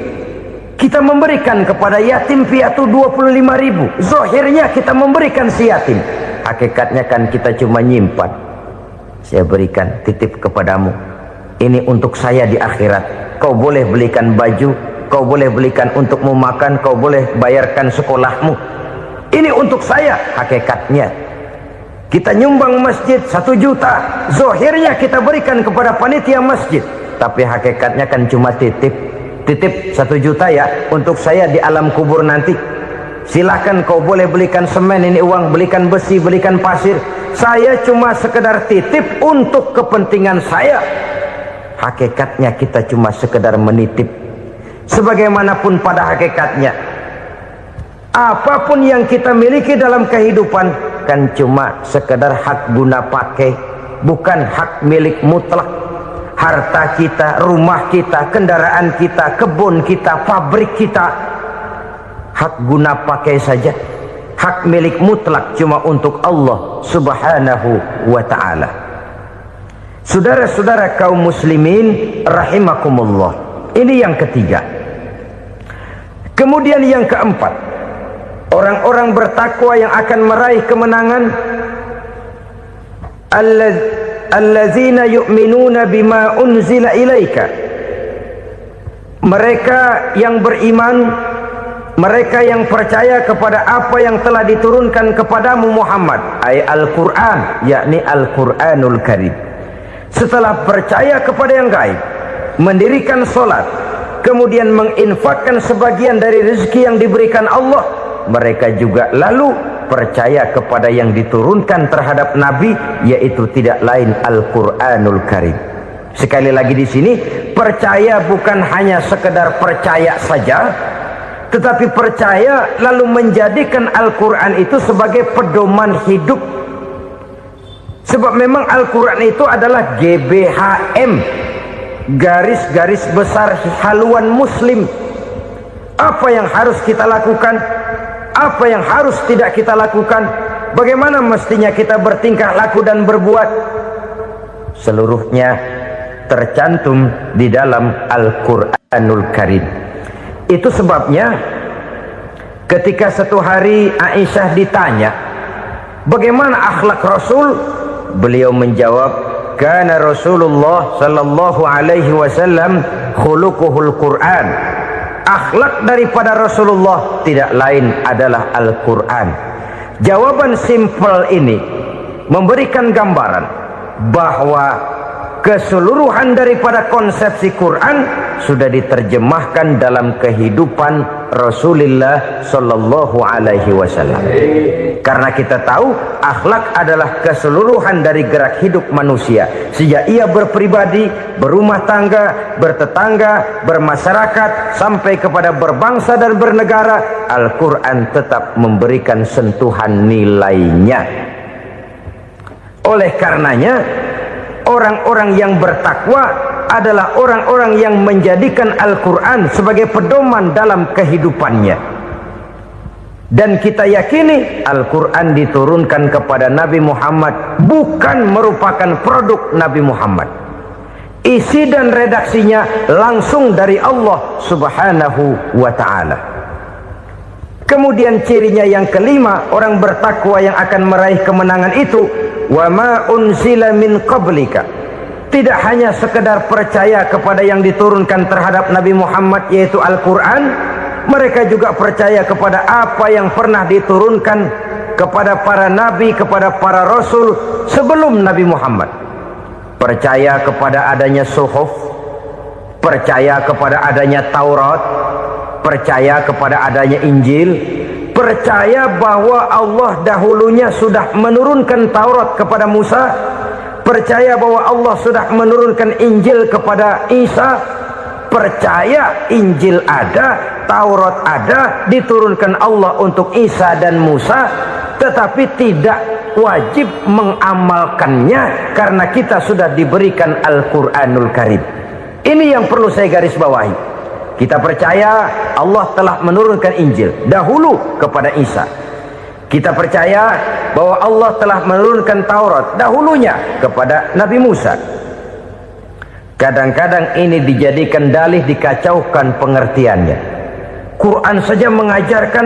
Kita memberikan kepada yatim piatu 25.000, zahirnya kita memberikan si yatim, hakikatnya kan kita cuma nyimpan. Saya berikan, titip kepadamu, ini untuk saya di akhirat. Kau boleh belikan baju, kau boleh belikan untukmu makan, kau boleh bayarkan sekolahmu, ini untuk saya. Hakikatnya kita nyumbang masjid 1 juta, zahirnya kita berikan kepada panitia masjid, tapi hakikatnya kan cuma titip 1 juta ya, untuk saya di alam kubur nanti. Silahkan kau boleh belikan semen, ini uang, belikan besi, belikan pasir, saya cuma sekedar titip untuk kepentingan saya. Hakikatnya kita cuma sekedar menitip. Sebagaimanapun pada hakikatnya, apapun yang kita miliki dalam kehidupan kan cuma sekedar hak guna pakai, bukan hak milik mutlak. Harta kita, rumah kita, kendaraan kita, kebun kita, pabrik kita, hak guna pakai saja. Hak milik mutlak cuma untuk Allah subhanahu wa ta'ala. Saudara-saudara kaum muslimin rahimakumullah, ini yang ketiga. Kemudian yang keempat, orang-orang bertakwa yang akan meraih kemenangan, allazina yu'minuna bima unzila ilaika, mereka yang beriman, mereka yang percaya kepada apa yang telah diturunkan kepadamu Muhammad, ay Al-Quran, yakni Al-Quranul Karim. Setelah percaya kepada yang gaib, mendirikan solat, kemudian menginfakkan sebagian dari rezeki yang diberikan Allah, mereka juga lalu percaya kepada yang diturunkan terhadap Nabi, yaitu tidak lain Al-Quranul Karim. Sekali lagi di sini, percaya bukan hanya sekedar percaya saja, tetapi percaya lalu menjadikan Al-Quran itu sebagai pedoman hidup. Sebab memang Al-Quran itu adalah GBHM, garis-garis besar haluan muslim. Apa yang harus kita lakukan, apa yang harus tidak kita lakukan, bagaimana mestinya kita bertingkah laku dan berbuat, seluruhnya tercantum di dalam Al-Quranul Karim. Itu sebabnya ketika satu hari Aisyah ditanya bagaimana akhlak Rasul, beliau menjawab, kana Rasulullah sallallahu alaihi wasallam khuluquhul Quran. Akhlak daripada Rasulullah tidak lain adalah Al-Quran. Jawaban simpel ini memberikan gambaran bahwa keseluruhan daripada konsepsi Quran sudah diterjemahkan dalam kehidupan Rasulullah sallallahu alaihi wasallam. Karena kita tahu akhlak adalah keseluruhan dari gerak hidup manusia. Sejak ia berpribadi, berumah tangga, bertetangga, bermasyarakat, sampai kepada berbangsa dan bernegara, Al-Quran tetap memberikan sentuhan nilainya. Oleh karenanya, orang-orang yang bertakwa adalah orang-orang yang menjadikan Al-Quran sebagai pedoman dalam kehidupannya. Dan kita yakini Al-Quran diturunkan kepada Nabi Muhammad bukan merupakan produk Nabi Muhammad. Isi dan redaksinya langsung dari Allah subhanahu wa ta'ala. Kemudian cirinya yang kelima, orang bertakwa yang akan meraih kemenangan itu, wa ma unzila min qablika, tidak hanya sekedar percaya kepada yang diturunkan terhadap Nabi Muhammad yaitu Al-Quran, mereka juga percaya kepada apa yang pernah diturunkan kepada para nabi, kepada para rasul sebelum Nabi Muhammad. Percaya kepada adanya suhuf, percaya kepada adanya Taurat, percaya kepada adanya Injil, percaya bahwa Allah dahulunya sudah menurunkan Taurat kepada Musa, percaya bahwa Allah sudah menurunkan Injil kepada Isa, percaya Injil ada, Taurat ada, diturunkan Allah untuk Isa dan Musa, tetapi tidak wajib mengamalkannya karena kita sudah diberikan Al-Quranul Karim. Ini yang perlu saya garis bawahi. Kita percaya Allah telah menurunkan Injil dahulu kepada Isa. Kita percaya bahwa Allah telah menurunkan Taurat dahulunya kepada Nabi Musa. Kadang-kadang ini dijadikan dalih, dikacaukan pengertiannya. Quran saja mengajarkan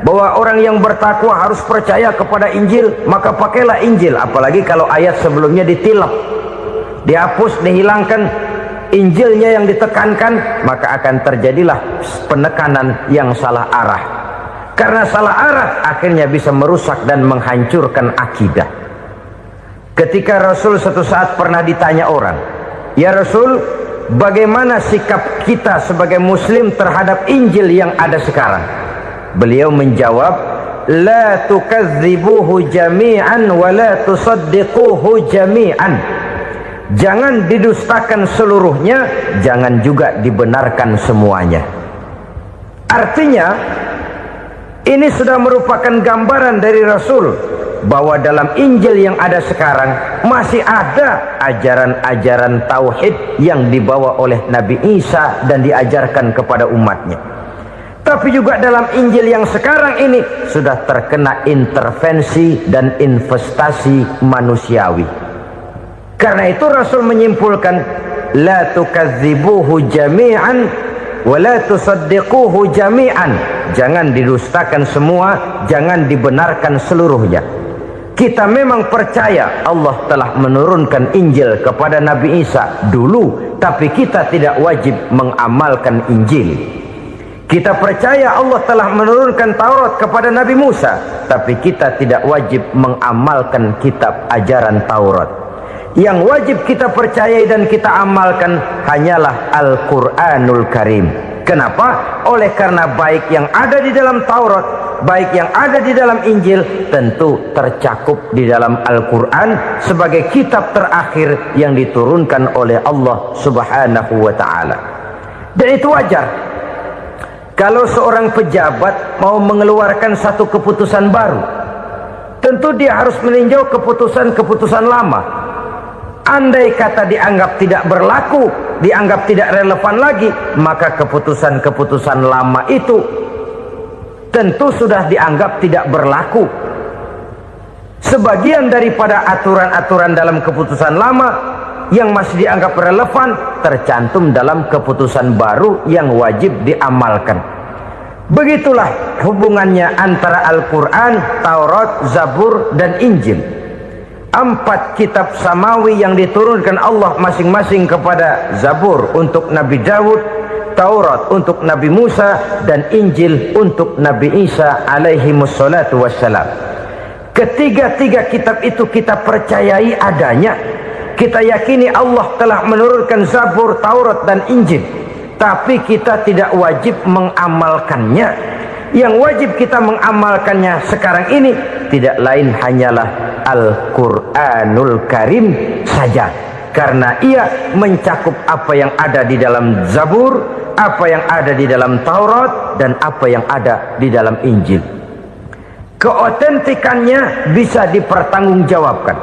bahwa orang yang bertakwa harus percaya kepada Injil, maka pakailah Injil. Apalagi kalau ayat sebelumnya ditilap, dihapus, dihilangkan, Injilnya yang ditekankan, maka akan terjadilah penekanan yang salah arah. Karena salah arah akhirnya bisa merusak dan menghancurkan akidah. Ketika Rasul suatu saat pernah ditanya orang, "Ya Rasul, bagaimana sikap kita sebagai muslim terhadap Injil yang ada sekarang?" Beliau menjawab, "La tukadzibuhu jami'an wa la tusaddiquhu jami'an." Jangan didustakan seluruhnya, jangan juga dibenarkan semuanya. Artinya, ini sudah merupakan gambaran dari Rasul bahwa dalam Injil yang ada sekarang masih ada ajaran-ajaran tauhid yang dibawa oleh Nabi Isa dan diajarkan kepada umatnya. Tapi juga dalam Injil yang sekarang ini sudah terkena intervensi dan investasi manusiawi. Karena itu Rasul menyimpulkan, la tukadzibuhu jami'an wa la tusaddiquhu jami'an. Jangan didustakan semua, jangan dibenarkan seluruhnya. Kita memang percaya Allah telah menurunkan Injil kepada Nabi Isa dulu, tapi kita tidak wajib mengamalkan Injil. Kita percaya Allah telah menurunkan Taurat kepada Nabi Musa, tapi kita tidak wajib mengamalkan kitab ajaran Taurat. Yang wajib kita percayai dan kita amalkan hanyalah Al-Quranul Karim. Kenapa? Oleh karena baik yang ada di dalam Taurat, baik yang ada di dalam Injil, tentu tercakup di dalam Al-Quran sebagai kitab terakhir yang diturunkan oleh Allah Subhanahu wa Ta'ala. Dan itu wajar. Kalau seorang pejabat mau mengeluarkan satu keputusan baru, tentu dia harus meninjau keputusan-keputusan lama. Andai kata dianggap tidak berlaku, dianggap tidak relevan lagi, maka keputusan-keputusan lama itu tentu sudah dianggap tidak berlaku. Sebagian daripada aturan-aturan dalam keputusan lama yang masih dianggap relevan tercantum dalam keputusan baru yang wajib diamalkan. Begitulah hubungannya antara Al-Quran, Taurat, Zabur, dan Injil. 4 kitab samawi yang diturunkan Allah masing-masing kepada Zabur untuk Nabi Daud, Taurat untuk Nabi Musa, dan Injil untuk Nabi Isa alaihi wassalatu wassalam. Ketiga-tiga kitab itu kita percayai adanya. Kita yakini Allah telah menurunkan Zabur, Taurat, dan Injil, tapi kita tidak wajib mengamalkannya. Yang wajib kita mengamalkannya sekarang ini tidak lain hanyalah Al-Quranul Karim saja, karena ia mencakup apa yang ada di dalam Zabur, apa yang ada di dalam Taurat, dan apa yang ada di dalam Injil. Keotentikannya bisa dipertanggungjawabkan.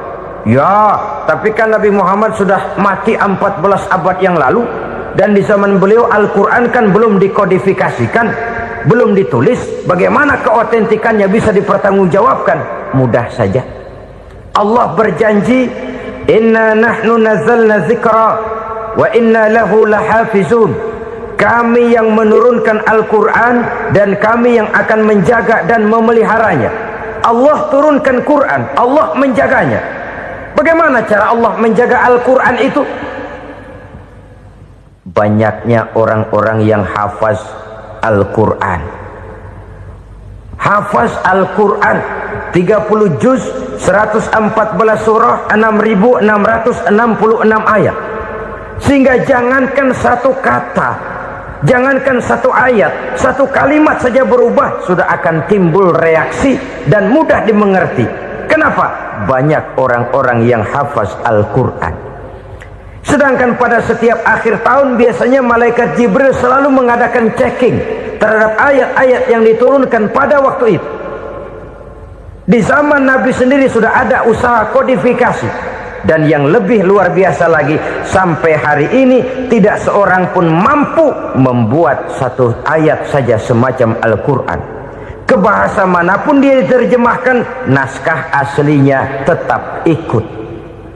Ya, tapi kan Nabi Muhammad sudah mati 14 abad yang lalu, dan di zaman beliau Al-Quran kan belum dikodifikasikan, belum ditulis. Bagaimana keotentikannya bisa dipertanggungjawabkan? Mudah saja. Allah berjanji, "Inna nahnu nazzalna dzikra wa inna lahu lahafizun." Kami yang menurunkan Al-Quran dan kami yang akan menjaga dan memeliharanya. Allah turunkan Quran, Allah menjaganya. Bagaimana cara Allah menjaga Al-Quran itu? Banyaknya orang-orang yang hafaz Al-Quran. Hafaz Al-Quran 30 juz, 114 surah, 6.666 ayat. Sehingga jangankan satu kata, jangankan satu ayat, satu kalimat saja berubah sudah akan timbul reaksi dan mudah dimengerti. Kenapa? Banyak orang-orang yang hafaz Al-Quran. Sedangkan pada setiap akhir tahun biasanya malaikat Jibril selalu mengadakan checking terhadap ayat-ayat yang diturunkan pada waktu itu. Di zaman Nabi sendiri sudah ada usaha kodifikasi. Dan yang lebih luar biasa lagi, sampai hari ini tidak seorang pun mampu membuat satu ayat saja semacam Al-Quran. Ke bahasa manapun dia diterjemahkan, naskah aslinya tetap ikut,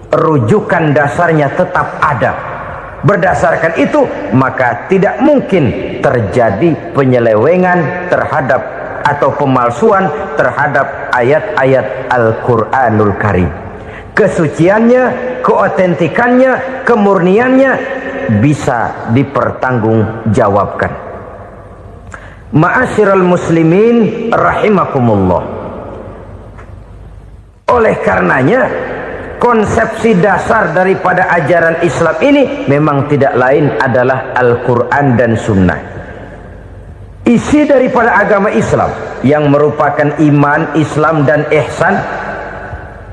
rujukan dasarnya tetap ada. Berdasarkan itu maka tidak mungkin terjadi penyelewengan terhadap atau pemalsuan terhadap ayat-ayat Al-Quranul Karim. Kesuciannya, keotentikannya, kemurniannya bisa dipertanggungjawabkan. Ma'asyiral muslimin rahimakumullah. Oleh karenanya, konsepsi dasar daripada ajaran Islam ini memang tidak lain adalah Al-Quran dan Sunnah. Isi daripada agama Islam yang merupakan iman, Islam dan ihsan,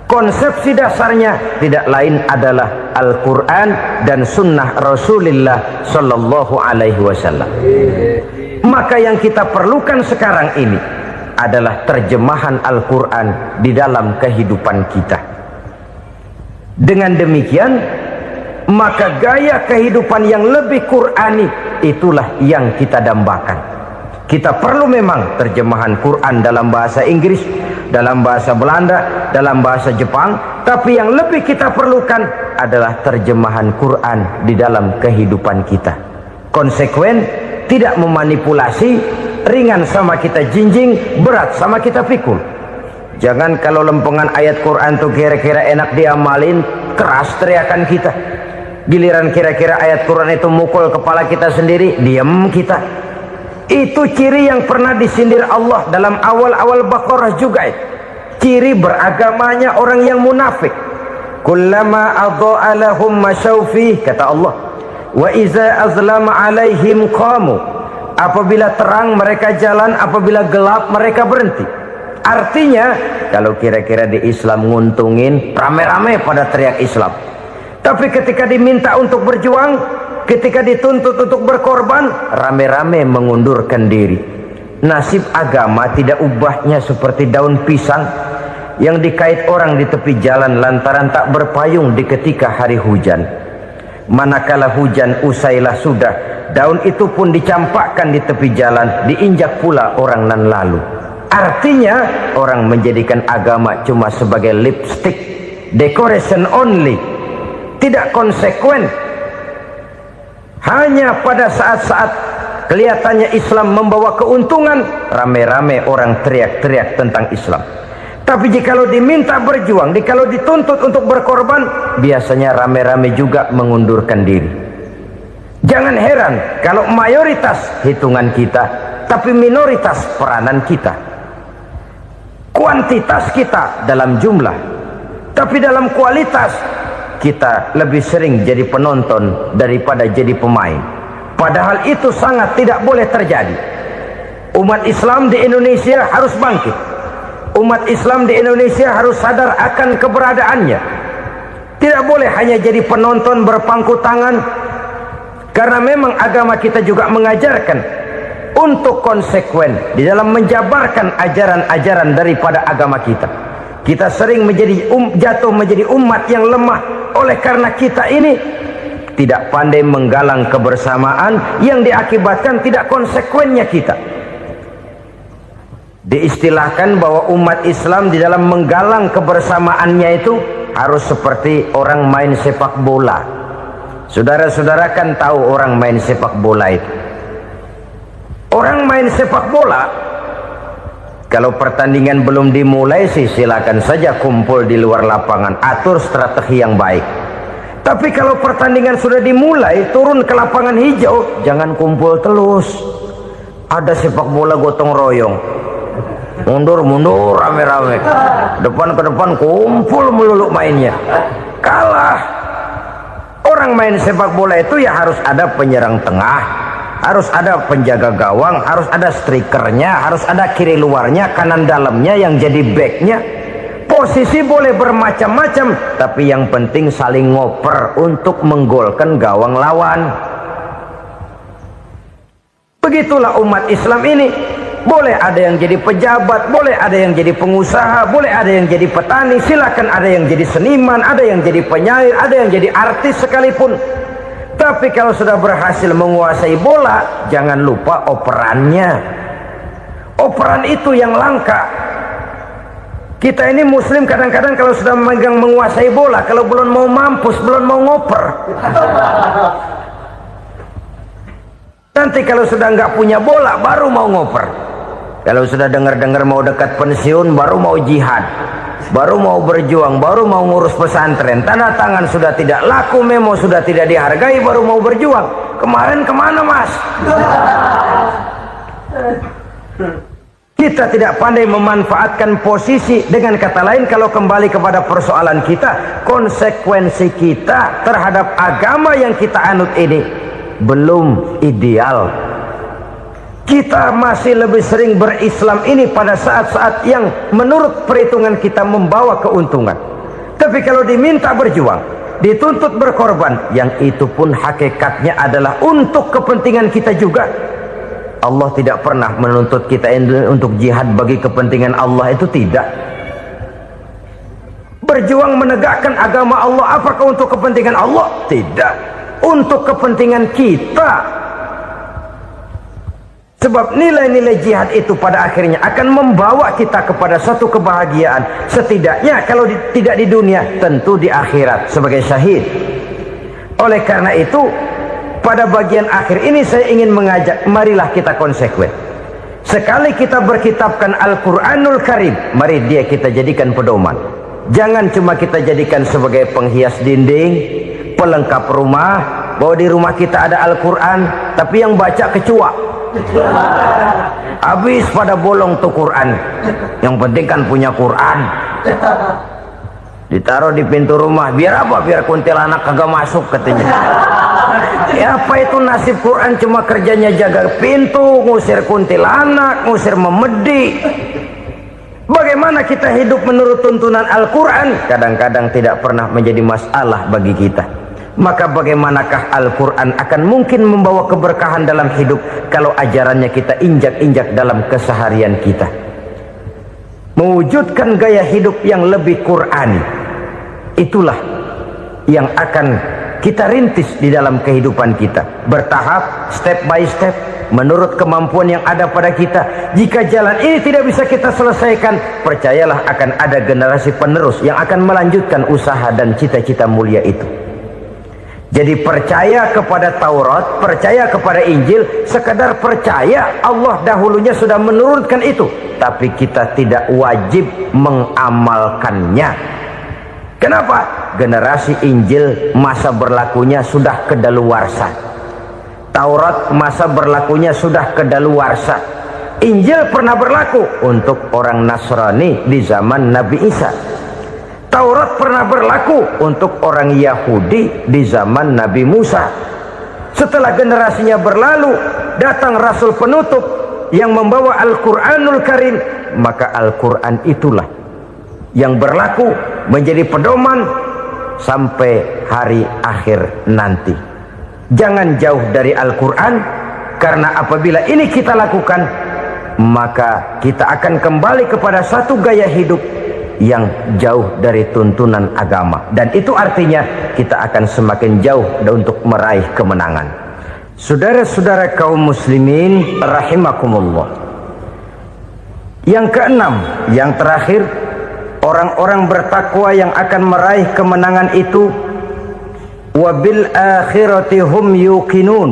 konsepsi dasarnya tidak lain adalah Al-Quran dan Sunnah Rasulullah Sallallahu Alaihi Wasallam. Maka yang kita perlukan sekarang ini adalah terjemahan Al-Quran di dalam kehidupan kita. Dengan demikian, maka gaya kehidupan yang lebih Qurani itulah yang kita dambakan. Kita perlu memang terjemahan Quran dalam bahasa Inggris, dalam bahasa Belanda, dalam bahasa Jepang, tapi yang lebih kita perlukan adalah terjemahan Quran di dalam kehidupan kita. Konsekuen, tidak memanipulasi, ringan sama kita jinjing, berat sama kita pikul. Jangan kalau lempengan ayat Quran tuh kira-kira enak diamalin, keras teriakan kita. Giliran kira-kira ayat Quran itu mukul kepala kita sendiri, diam kita. Itu ciri yang pernah disindir Allah dalam awal-awal Baqarah juga. Ciri beragamanya orang yang munafik. Kullama adha'a lahum masyawfi, kata Allah, wa iza azlama alaihim qamu. Apabila terang mereka jalan, apabila gelap mereka berhenti. Artinya kalau kira-kira di Islam nguntungin, rame-rame pada teriak Islam. Tapi ketika diminta untuk berjuang, ketika dituntut untuk berkorban, rame-rame mengundurkan diri. Nasib agama tidak ubahnya seperti daun pisang yang dikait orang di tepi jalan lantaran tak berpayung di ketika hari hujan. Manakala hujan usailah sudah, daun itu pun dicampakkan di tepi jalan, diinjak pula orang nan lalu. Artinya orang menjadikan agama cuma sebagai lipstick, decoration only, tidak konsekuen. Hanya pada saat-saat kelihatannya Islam membawa keuntungan, rame-rame orang teriak-teriak tentang Islam. Tapi jikalau diminta berjuang, jikalau dituntut untuk berkorban, biasanya rame-rame juga mengundurkan diri. Jangan heran kalau mayoritas hitungan kita, tapi minoritas peranan kita. Kuantitas kita dalam jumlah, tapi dalam kualitas kita lebih sering jadi penonton daripada jadi pemain. Padahal itu sangat tidak boleh terjadi. Umat Islam di Indonesia harus bangkit. Umat Islam di Indonesia harus sadar akan keberadaannya. Tidak boleh hanya jadi penonton berpangku tangan. Karena memang agama kita juga mengajarkan untuk konsekuen di dalam menjabarkan ajaran-ajaran daripada agama kita. Kita sering menjadi jatuh menjadi umat yang lemah. Oleh karena kita ini tidak pandai menggalang kebersamaan yang diakibatkan tidak konsekuennya kita. Diistilahkan bahwa umat Islam di dalam menggalang kebersamaannya itu harus seperti orang main sepak bola. Saudara-saudara kan tahu orang main sepak bola itu. Orang main sepak bola, kalau pertandingan belum dimulai sih silakan saja kumpul di luar lapangan, atur strategi yang baik. Tapi kalau pertandingan sudah dimulai, turun ke lapangan hijau, jangan kumpul terus. Ada sepak bola gotong royong, mundur-mundur rame-rame, depan ke depan kumpul melulu mainnya. Kalah. Orang main sepak bola itu ya harus ada penyerang tengah, harus ada penjaga gawang, harus ada strikernya, harus ada kiri luarnya, kanan dalamnya yang jadi backnya. Posisi boleh bermacam-macam, tapi yang penting saling ngoper untuk menggolkan gawang lawan. Begitulah umat Islam ini. Boleh ada yang jadi pejabat, boleh ada yang jadi pengusaha, boleh ada yang jadi petani, silakan ada yang jadi seniman, ada yang jadi penyair, ada yang jadi artis sekalipun. Tapi kalau sudah berhasil menguasai bola, jangan lupa operannya. Operan itu yang langka. Kita ini muslim kadang-kadang kalau sudah memegang menguasai bola, kalau belum mau mampus, belum mau ngoper. Nanti kalau sudah nggak punya bola, baru mau ngoper. Kalau sudah dengar-dengar mau dekat pensiun, baru mau jihad, baru mau berjuang, baru mau ngurus pesantren. Tanda tangan sudah tidak laku, memo sudah tidak dihargai, baru mau berjuang. Kemarin kemana mas? Kita tidak pandai memanfaatkan posisi. Dengan kata lain, kalau kembali kepada persoalan kita, konsekuensi kita terhadap agama yang kita anut ini belum ideal. Kita masih lebih sering berislam ini pada saat-saat yang menurut perhitungan kita membawa keuntungan. Tapi kalau diminta berjuang, dituntut berkorban, yang itu pun hakikatnya adalah untuk kepentingan kita juga. Allah tidak pernah menuntut kita untuk jihad bagi kepentingan Allah, itu tidak. Berjuang menegakkan agama Allah, apakah untuk kepentingan Allah? Tidak. Untuk kepentingan kita. Sebab nilai-nilai jihad itu pada akhirnya akan membawa kita kepada satu kebahagiaan. Setidaknya kalau tidak di dunia, tentu di akhirat sebagai syahid. Oleh karena itu, pada bagian akhir ini saya ingin mengajak, marilah kita konsekuen. Sekali kita berkitabkan Al-Quranul Karim, mari dia kita jadikan pedoman. Jangan cuma kita jadikan sebagai penghias dinding, pelengkap rumah, bahwa di rumah kita ada Al-Quran, tapi yang baca kecoa. Habis pada bolong tuh Quran. Yang penting kan punya Quran, ditaruh di pintu rumah. Biar apa? Biar kuntilanak kagak masuk katanya. Ya apa itu nasib Quran? Cuma kerjanya jaga pintu, ngusir kuntilanak, ngusir memedi. Bagaimana kita hidup menurut tuntunan Al-Quran? Kadang-kadang tidak pernah menjadi masalah bagi kita. Maka bagaimanakah Al-Quran akan mungkin membawa keberkahan dalam hidup kalau ajarannya kita injak-injak dalam keseharian kita? Mewujudkan gaya hidup yang lebih Qurani, itulah yang akan kita rintis di dalam kehidupan kita, bertahap, step by step, menurut kemampuan yang ada pada kita. Jika jalan ini tidak bisa kita selesaikan, percayalah akan ada generasi penerus yang akan melanjutkan usaha dan cita-cita mulia itu. Jadi percaya kepada Taurat, percaya kepada Injil, sekadar percaya Allah dahulunya sudah menurunkan itu, tapi kita tidak wajib mengamalkannya. Kenapa? Generasi Injil masa berlakunya sudah kedaluarsa. Taurat masa berlakunya sudah kedaluarsa. Injil pernah berlaku untuk orang Nasrani di zaman Nabi Isa. Taurat pernah berlaku untuk orang Yahudi di zaman Nabi Musa. Setelah generasinya berlalu, datang Rasul penutup yang membawa Al-Quranul Karim. Maka Al-Quran itulah yang berlaku menjadi pedoman sampai hari akhir nanti. Jangan jauh dari Al-Quran, karena apabila ini kita lakukan, maka kita akan kembali kepada satu gaya hidup yang jauh dari tuntunan agama, dan itu artinya kita akan semakin jauh untuk meraih kemenangan. Saudara-saudara kaum muslimin rahimakumullah. Yang keenam, yang terakhir, orang-orang bertakwa yang akan meraih kemenangan itu wabil akhirati hum yuqinun.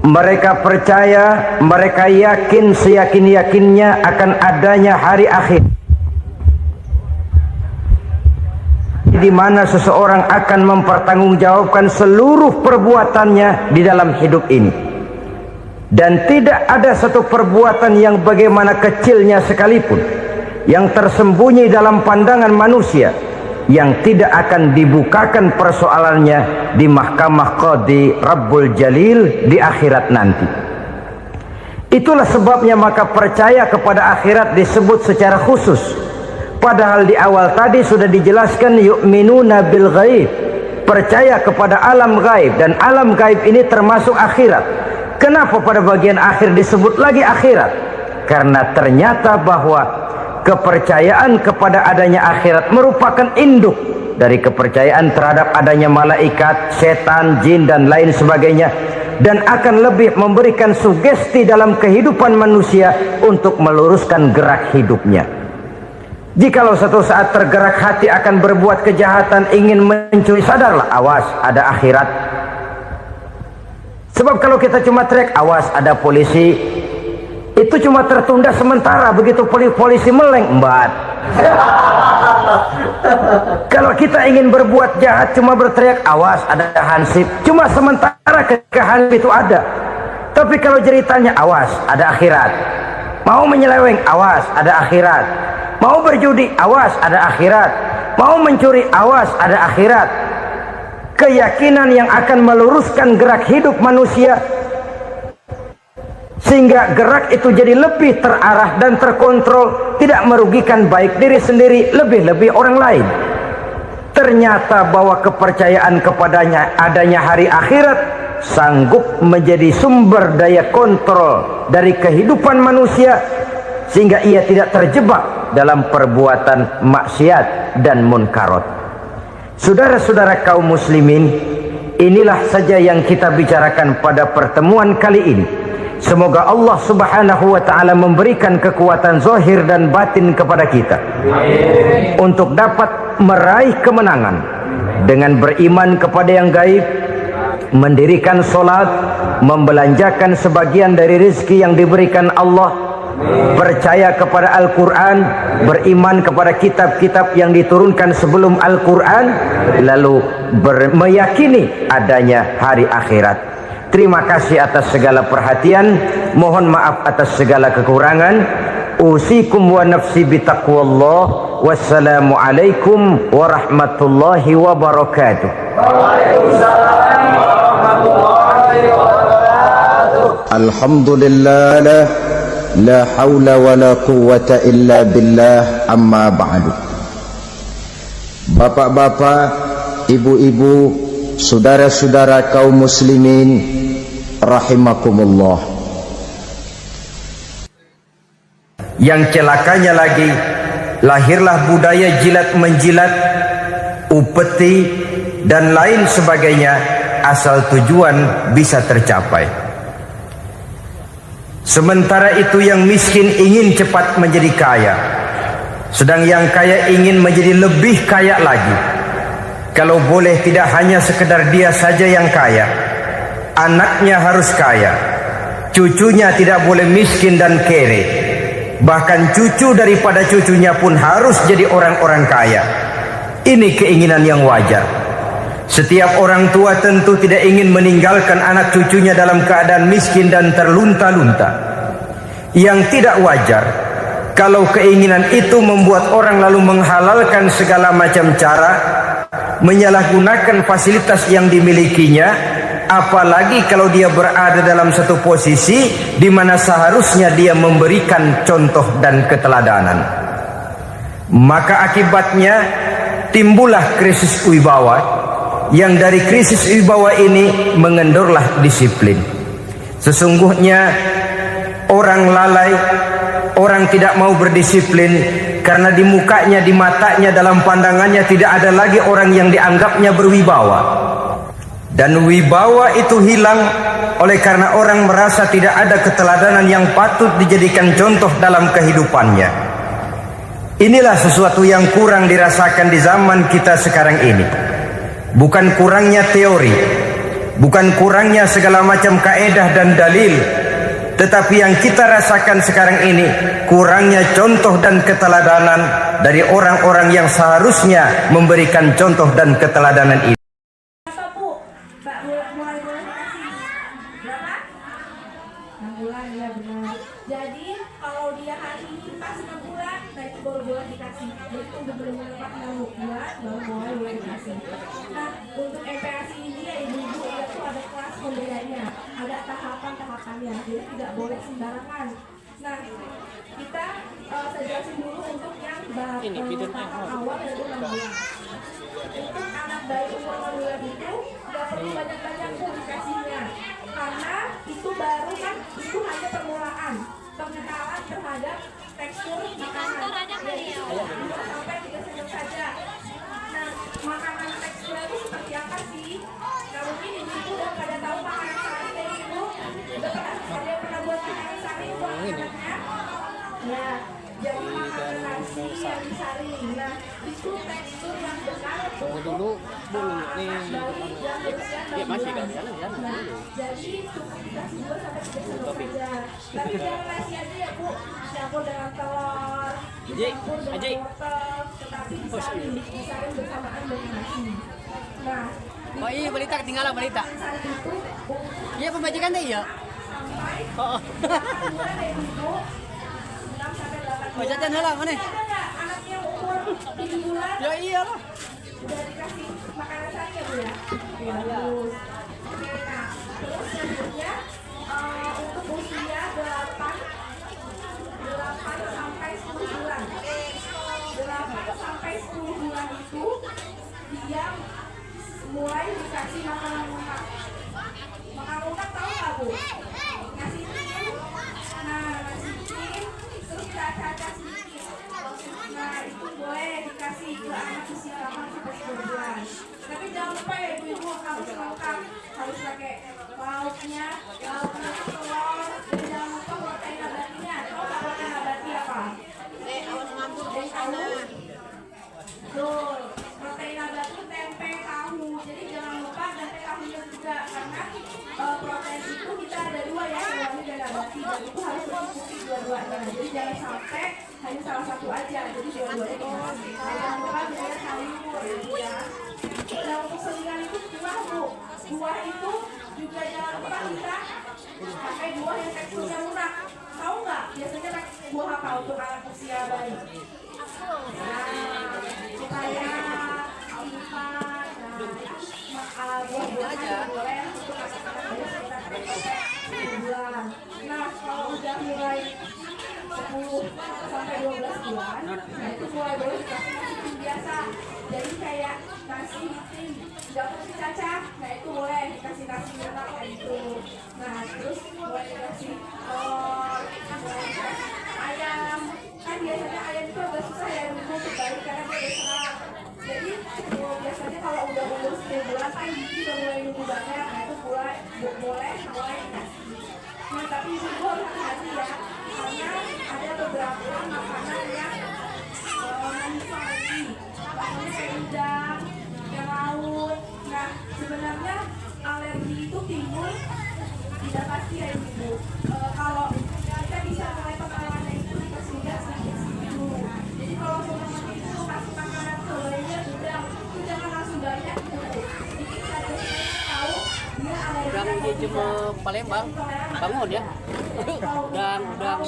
Mereka percaya, mereka yakin seyakin-yakinnya akan adanya hari akhir, di mana seseorang akan mempertanggungjawabkan seluruh perbuatannya di dalam hidup ini, dan tidak ada satu perbuatan yang bagaimana kecilnya sekalipun yang tersembunyi dalam pandangan manusia yang tidak akan dibukakan persoalannya di mahkamah Qadi Rabbul Jalil di akhirat nanti. Itulah sebabnya maka percaya kepada akhirat disebut secara khusus Padahal di awal tadi sudah dijelaskan yu'minuna bil ghaib, percaya kepada alam gaib, dan alam gaib ini termasuk akhirat. Kenapa pada bagian akhir disebut lagi akhirat? Karena ternyata bahwa kepercayaan kepada adanya akhirat merupakan induk dari kepercayaan terhadap adanya malaikat, setan, jin dan lain sebagainya, dan akan lebih memberikan sugesti dalam kehidupan manusia untuk meluruskan gerak hidupnya. Jikalau satu saat tergerak hati akan berbuat kejahatan, ingin mencuri, sadarlah, awas ada akhirat. Sebab kalau kita cuma teriak awas ada polisi, itu cuma tertunda sementara. Begitu polisi meleng, embat. Kalau kita ingin berbuat jahat cuma berteriak awas ada hansip, cuma sementara ketika hansip itu ada. Tapi kalau ceritanya awas ada akhirat, mau menyeleweng awas ada akhirat, mau berjudi awas ada akhirat, mau mencuri awas ada akhirat. Keyakinan yang akan meluruskan gerak hidup manusia sehingga gerak itu jadi lebih terarah dan terkontrol, tidak merugikan baik diri sendiri, lebih-lebih orang lain. Ternyata bahwa kepercayaan kepadanya adanya hari akhirat sanggup menjadi sumber daya kontrol dari kehidupan manusia, sehingga ia tidak terjebak dalam perbuatan maksiat dan munkarat. Saudara-saudara kaum muslimin, inilah saja yang kita bicarakan pada pertemuan kali ini. Semoga Allah subhanahu wa ta'ala memberikan kekuatan zahir dan batin kepada kita untuk dapat meraih kemenangan dengan beriman kepada yang gaib, mendirikan solat, membelanjakan sebagian dari rezeki yang diberikan Allah, percaya kepada Al-Quran, beriman kepada kitab-kitab yang diturunkan sebelum Al-Quran, lalu meyakini adanya hari akhirat. Terima kasih atas segala perhatian, mohon maaf atas segala kekurangan. Usikum wa nafsi bitaqwallah. Wassalamu alaikum warahmatullahi wabarakatuh. Waalaikumsalam warahmatullahi wabarakatuh. Alhamdulillah, la hawla wa la quwwata illa billah, amma ba'du. Bapak-bapak, ibu-ibu, saudara-saudara kaum muslimin rahimakumullah. Yang celakanya lagi, lahirlah budaya jilat menjilat, upeti dan lain sebagainya, asal tujuan bisa tercapai. Sementara itu yang miskin ingin cepat menjadi kaya, sedang yang kaya ingin menjadi lebih kaya lagi. Kalau boleh tidak hanya sekedar dia saja yang kaya, anaknya harus kaya, cucunya tidak boleh miskin dan kere, bahkan cucu daripada cucunya pun harus jadi orang-orang kaya. Ini keinginan yang wajar. Setiap orang tua tentu tidak ingin meninggalkan anak cucunya dalam keadaan miskin dan terlunta-lunta. Yang tidak wajar kalau keinginan itu membuat orang lalu menghalalkan segala macam cara, menyalahgunakan fasilitas yang dimilikinya, apalagi kalau dia berada dalam satu posisi di mana seharusnya dia memberikan contoh dan keteladanan. Maka akibatnya timbullah krisis wibawa, yang dari krisis wibawa ini mengendorlah disiplin. Sesungguhnya orang lalai, orang tidak mau berdisiplin karena di mukanya, di matanya, dalam pandangannya tidak ada lagi orang yang dianggapnya berwibawa. Dan wibawa itu hilang oleh karena orang merasa tidak ada keteladanan yang patut dijadikan contoh dalam kehidupannya. Inilah sesuatu yang kurang dirasakan di zaman kita sekarang ini. Bukan kurangnya teori, bukan kurangnya segala macam kaedah dan dalil, tetapi yang kita rasakan sekarang ini kurangnya contoh dan keteladanan dari orang-orang yang seharusnya memberikan contoh dan keteladanan ini. Jadi kalau dia hari ini pas 6 bulan, nah itu baru boleh dikasih. Jadi udah benar-benar 6 bulan baru boleh dikasih. Nah untuk MPASI ini ya ibu-ibu itu ada kelas pembedanya, ada tahapan-tahapannya. Jadi tidak boleh sembarangan. Nah, kita saya jelasin dulu untuk yang tahap awal yaitu 6 bulan. Untuk anak bayi umur 6 bulan itu nggak perlu banyak-banyak komunikasinya, karena itu baru kan, itu hanya permulaan pengenalan terhadap tekstur makanan. Jadi 2 sampai 3 sendok saja. Nah, makanan teksturnya itu seperti apa sih? Nah, mungkin ibu udah pada tahu makanan sari kayak gitu. Ada yang pernah buat makanan sari buat anaknya? Ya, jadi makanan nasi yang disaring. Nah, itu tekstur yang benar Tunggu dulu, nih. ya masih kan jalan. Nah, jadi cukup dikasih 2 sampai 3 sendok saja. Tapi jangan nasi aja ya Bu, campur dengan telur, campur dengan wortel, tetapi disaring bersamaan dengan nasi. Nah, Oh iya, balita ketinggalan balita. sari itu Iya, pembajikan deh ya. sampai Oh. bulan ya Bu, 6 sampai 8 bulan. Bajakan halang mana? Ada nggak anaknya umur 7 bulan? Ya iyalah. Udah dikasih makanan sari ya Bu ya? Bagus. Oke, nah terus selanjutnya untuk usia 8 sampai 10 bulan. 8 sampai 10 bulan itu dia mulai dikasih makanan lunak. Makanan lunak tahu nggak Bu? Nasi tim, nah nasi tim, terus caca-caca sedikit. Nah itu boleh dikasih ke anak usia 8 sampai 10 bulan. Tapi jangan lupa ya ibu-ibu harus lengkap, harus pakai lauknya telur, dan jangan lupa protein nabatinya. Tahu nggak protein nabati apa? Awas ngambur Dari tahu. Betul. Protein nabati tempe, tahu. Jadi jangan lupa tempe tahunya juga, karena protein itu kita ada 2 ya, hewani dan nabati, dan itu harus mencukupi dua-duanya. Jadi jangan sampai hanya salah satu aja, jadi dua-duanya dikasih. Jangan lupa biaya sayur ya. Nah untuk selingan itu buah Bu, buah itu juga jangan lupa kita pakai buah yang teksturnya lunak. Tahu nggak biasanya pakai buah apa untuk anak usia bayi? Nah, supaya alpukat, buah-buahan juga boleh untuk anak-anak bayi sekitar 10 bulan. Nah kalau udah mulai 10 sampai 12 bulan, nah itu mulai boleh dikasih nasi tim biasa. Jadi kayak nasi tim dapur si Caca, nah itu boleh dikasih nasi lunak kayak gitu. Nah terus boleh dikasih telur, boleh dikasih ayam. Kan biasanya ayam itu agak susah ya untuk bayi karena dia udah serang. Jadi biasanya kalau udah umur 10 bulan kan gigi udah mulai nunggu banyak, nah itu boleh mulai dikasih. Nah tapi ibu harus hati-hati ya, karena ada beberapa makanan yang manipulasi, contohnya kayak udang, yang laut. Nah sebenarnya alergi itu timbul tidak pasti ya ibu. Kalau kita bisa mulai pengenalannya itu dikasih udang sedikit dulu. Jadi kalau semuanya itu kasih makanan ke bayinya udang, itu jangan langsung banyak gitu. Dikit saja supaya tahu dia alergi. Udang dia cuma Palembang. Bangun ya. Udang. Tapi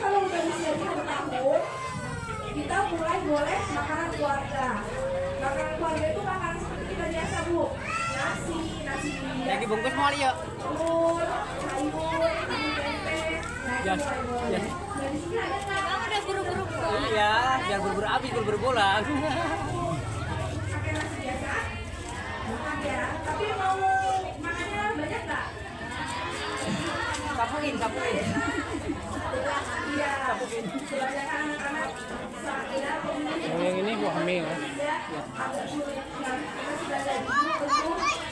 kalau udah usia 1 tahun, kita mulai boleh makanan keluarga. Makanan keluarga itu makanan seperti kita biasa Bu. Nasi Yang dibungkus mau ya. telur, sayur, tempe. Nah itu Ya. mulai boleh. Nah di sini ada nggak? Ada buru-buru. Iya, biar berburu habis, berburu pulang. Pakai nasi biasa? Bukan ya. Tapi mau makannya banyak nggak? Sapuin. Iya. Kebanyakan anak saat ini Yang ini gua hamil. agak sulit. Nah, kita sudah dari dulu tentu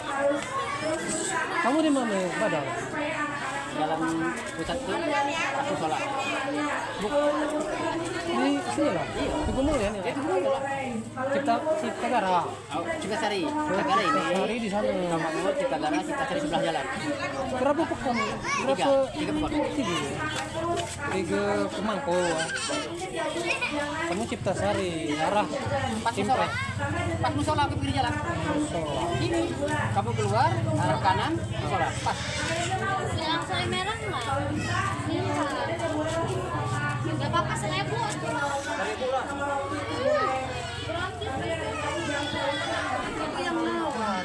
harus terus berusaha Kamu di mana, Badal? supaya anak-anak Dalam pusat itu aku sholat. ini Sini lah. Di Gumul ya nih. Cipta Gara. Cipta Sari ini. Hari di sana. Sama gua Cipta Sari sebelah jalan. Berapa pekan? Tiga pekan. Tiga pemangku. Kamu Cipta Sari, arah Pas musola ke pinggir jalan. Ini kamu keluar arah kanan musola. Pas. Yang sari merah nggak? Iya. Nggak apa-apa 1.000. yang mawar.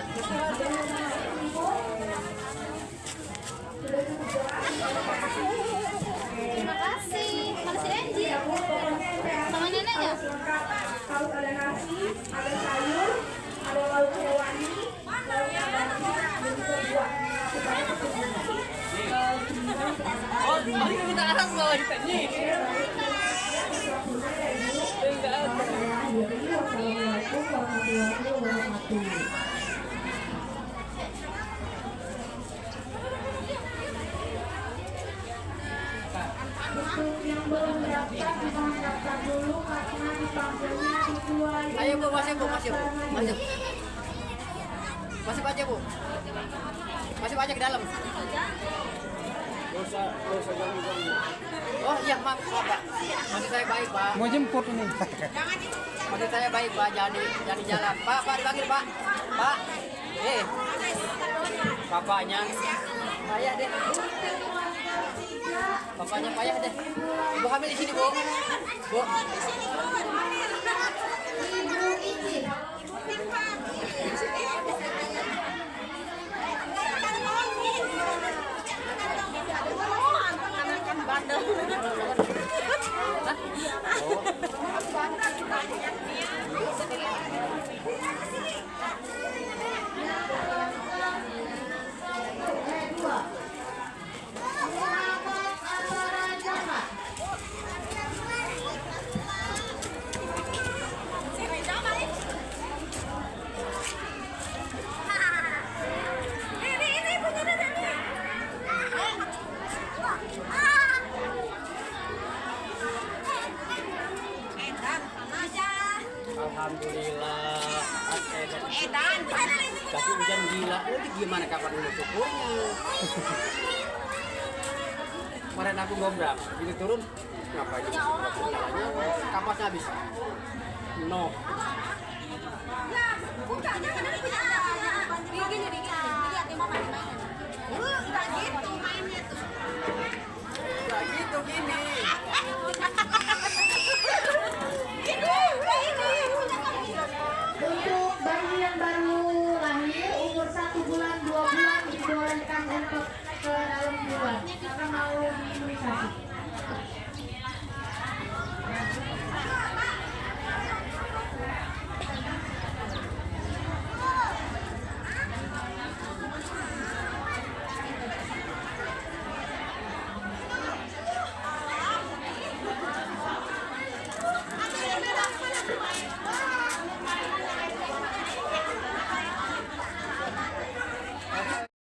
nasi, ada sayur, ada lauk hewani, lauk nabati, dan juga buah. Supaya ketujuh. Oh, ini kita arah loh ditanya. Wassalamualaikum warahmatullahi wabarakatuh. Untuk yang belum daftar, mohon daftar dulu karena dipanggilnya sesuai. Ayo Bu, masuk Bu, masuk. Masuk. Masuk aja Bu. Masuk aja ke dalam. Oh iya maaf Pak. Maksud saya baik Pak. Mau jemput ini. Maksud saya baik Pak, jangan di jalan. Pak, dipanggil Pak. Pak. Bapaknya payah deh. Bapaknya payah deh. Ibu hamil di sini Bu. Bu. Alhamdulillah. Edan. Kasih hujan gila. Nanti gimana kapan dulu syukurnya? Kemarin aku gombrak, ini turun. Ngapain? Nyalanya kapasnya habis. No. Buka, jangan ada punya. Gini, lihat yang mama mainan. Enggak gitu mainnya tuh. Enggak gitu gini. Untuk bayi yang baru lahir umur 1 bulan 2 bulan dibolehkan untuk ke dalam bulan karena mau diimunisasi.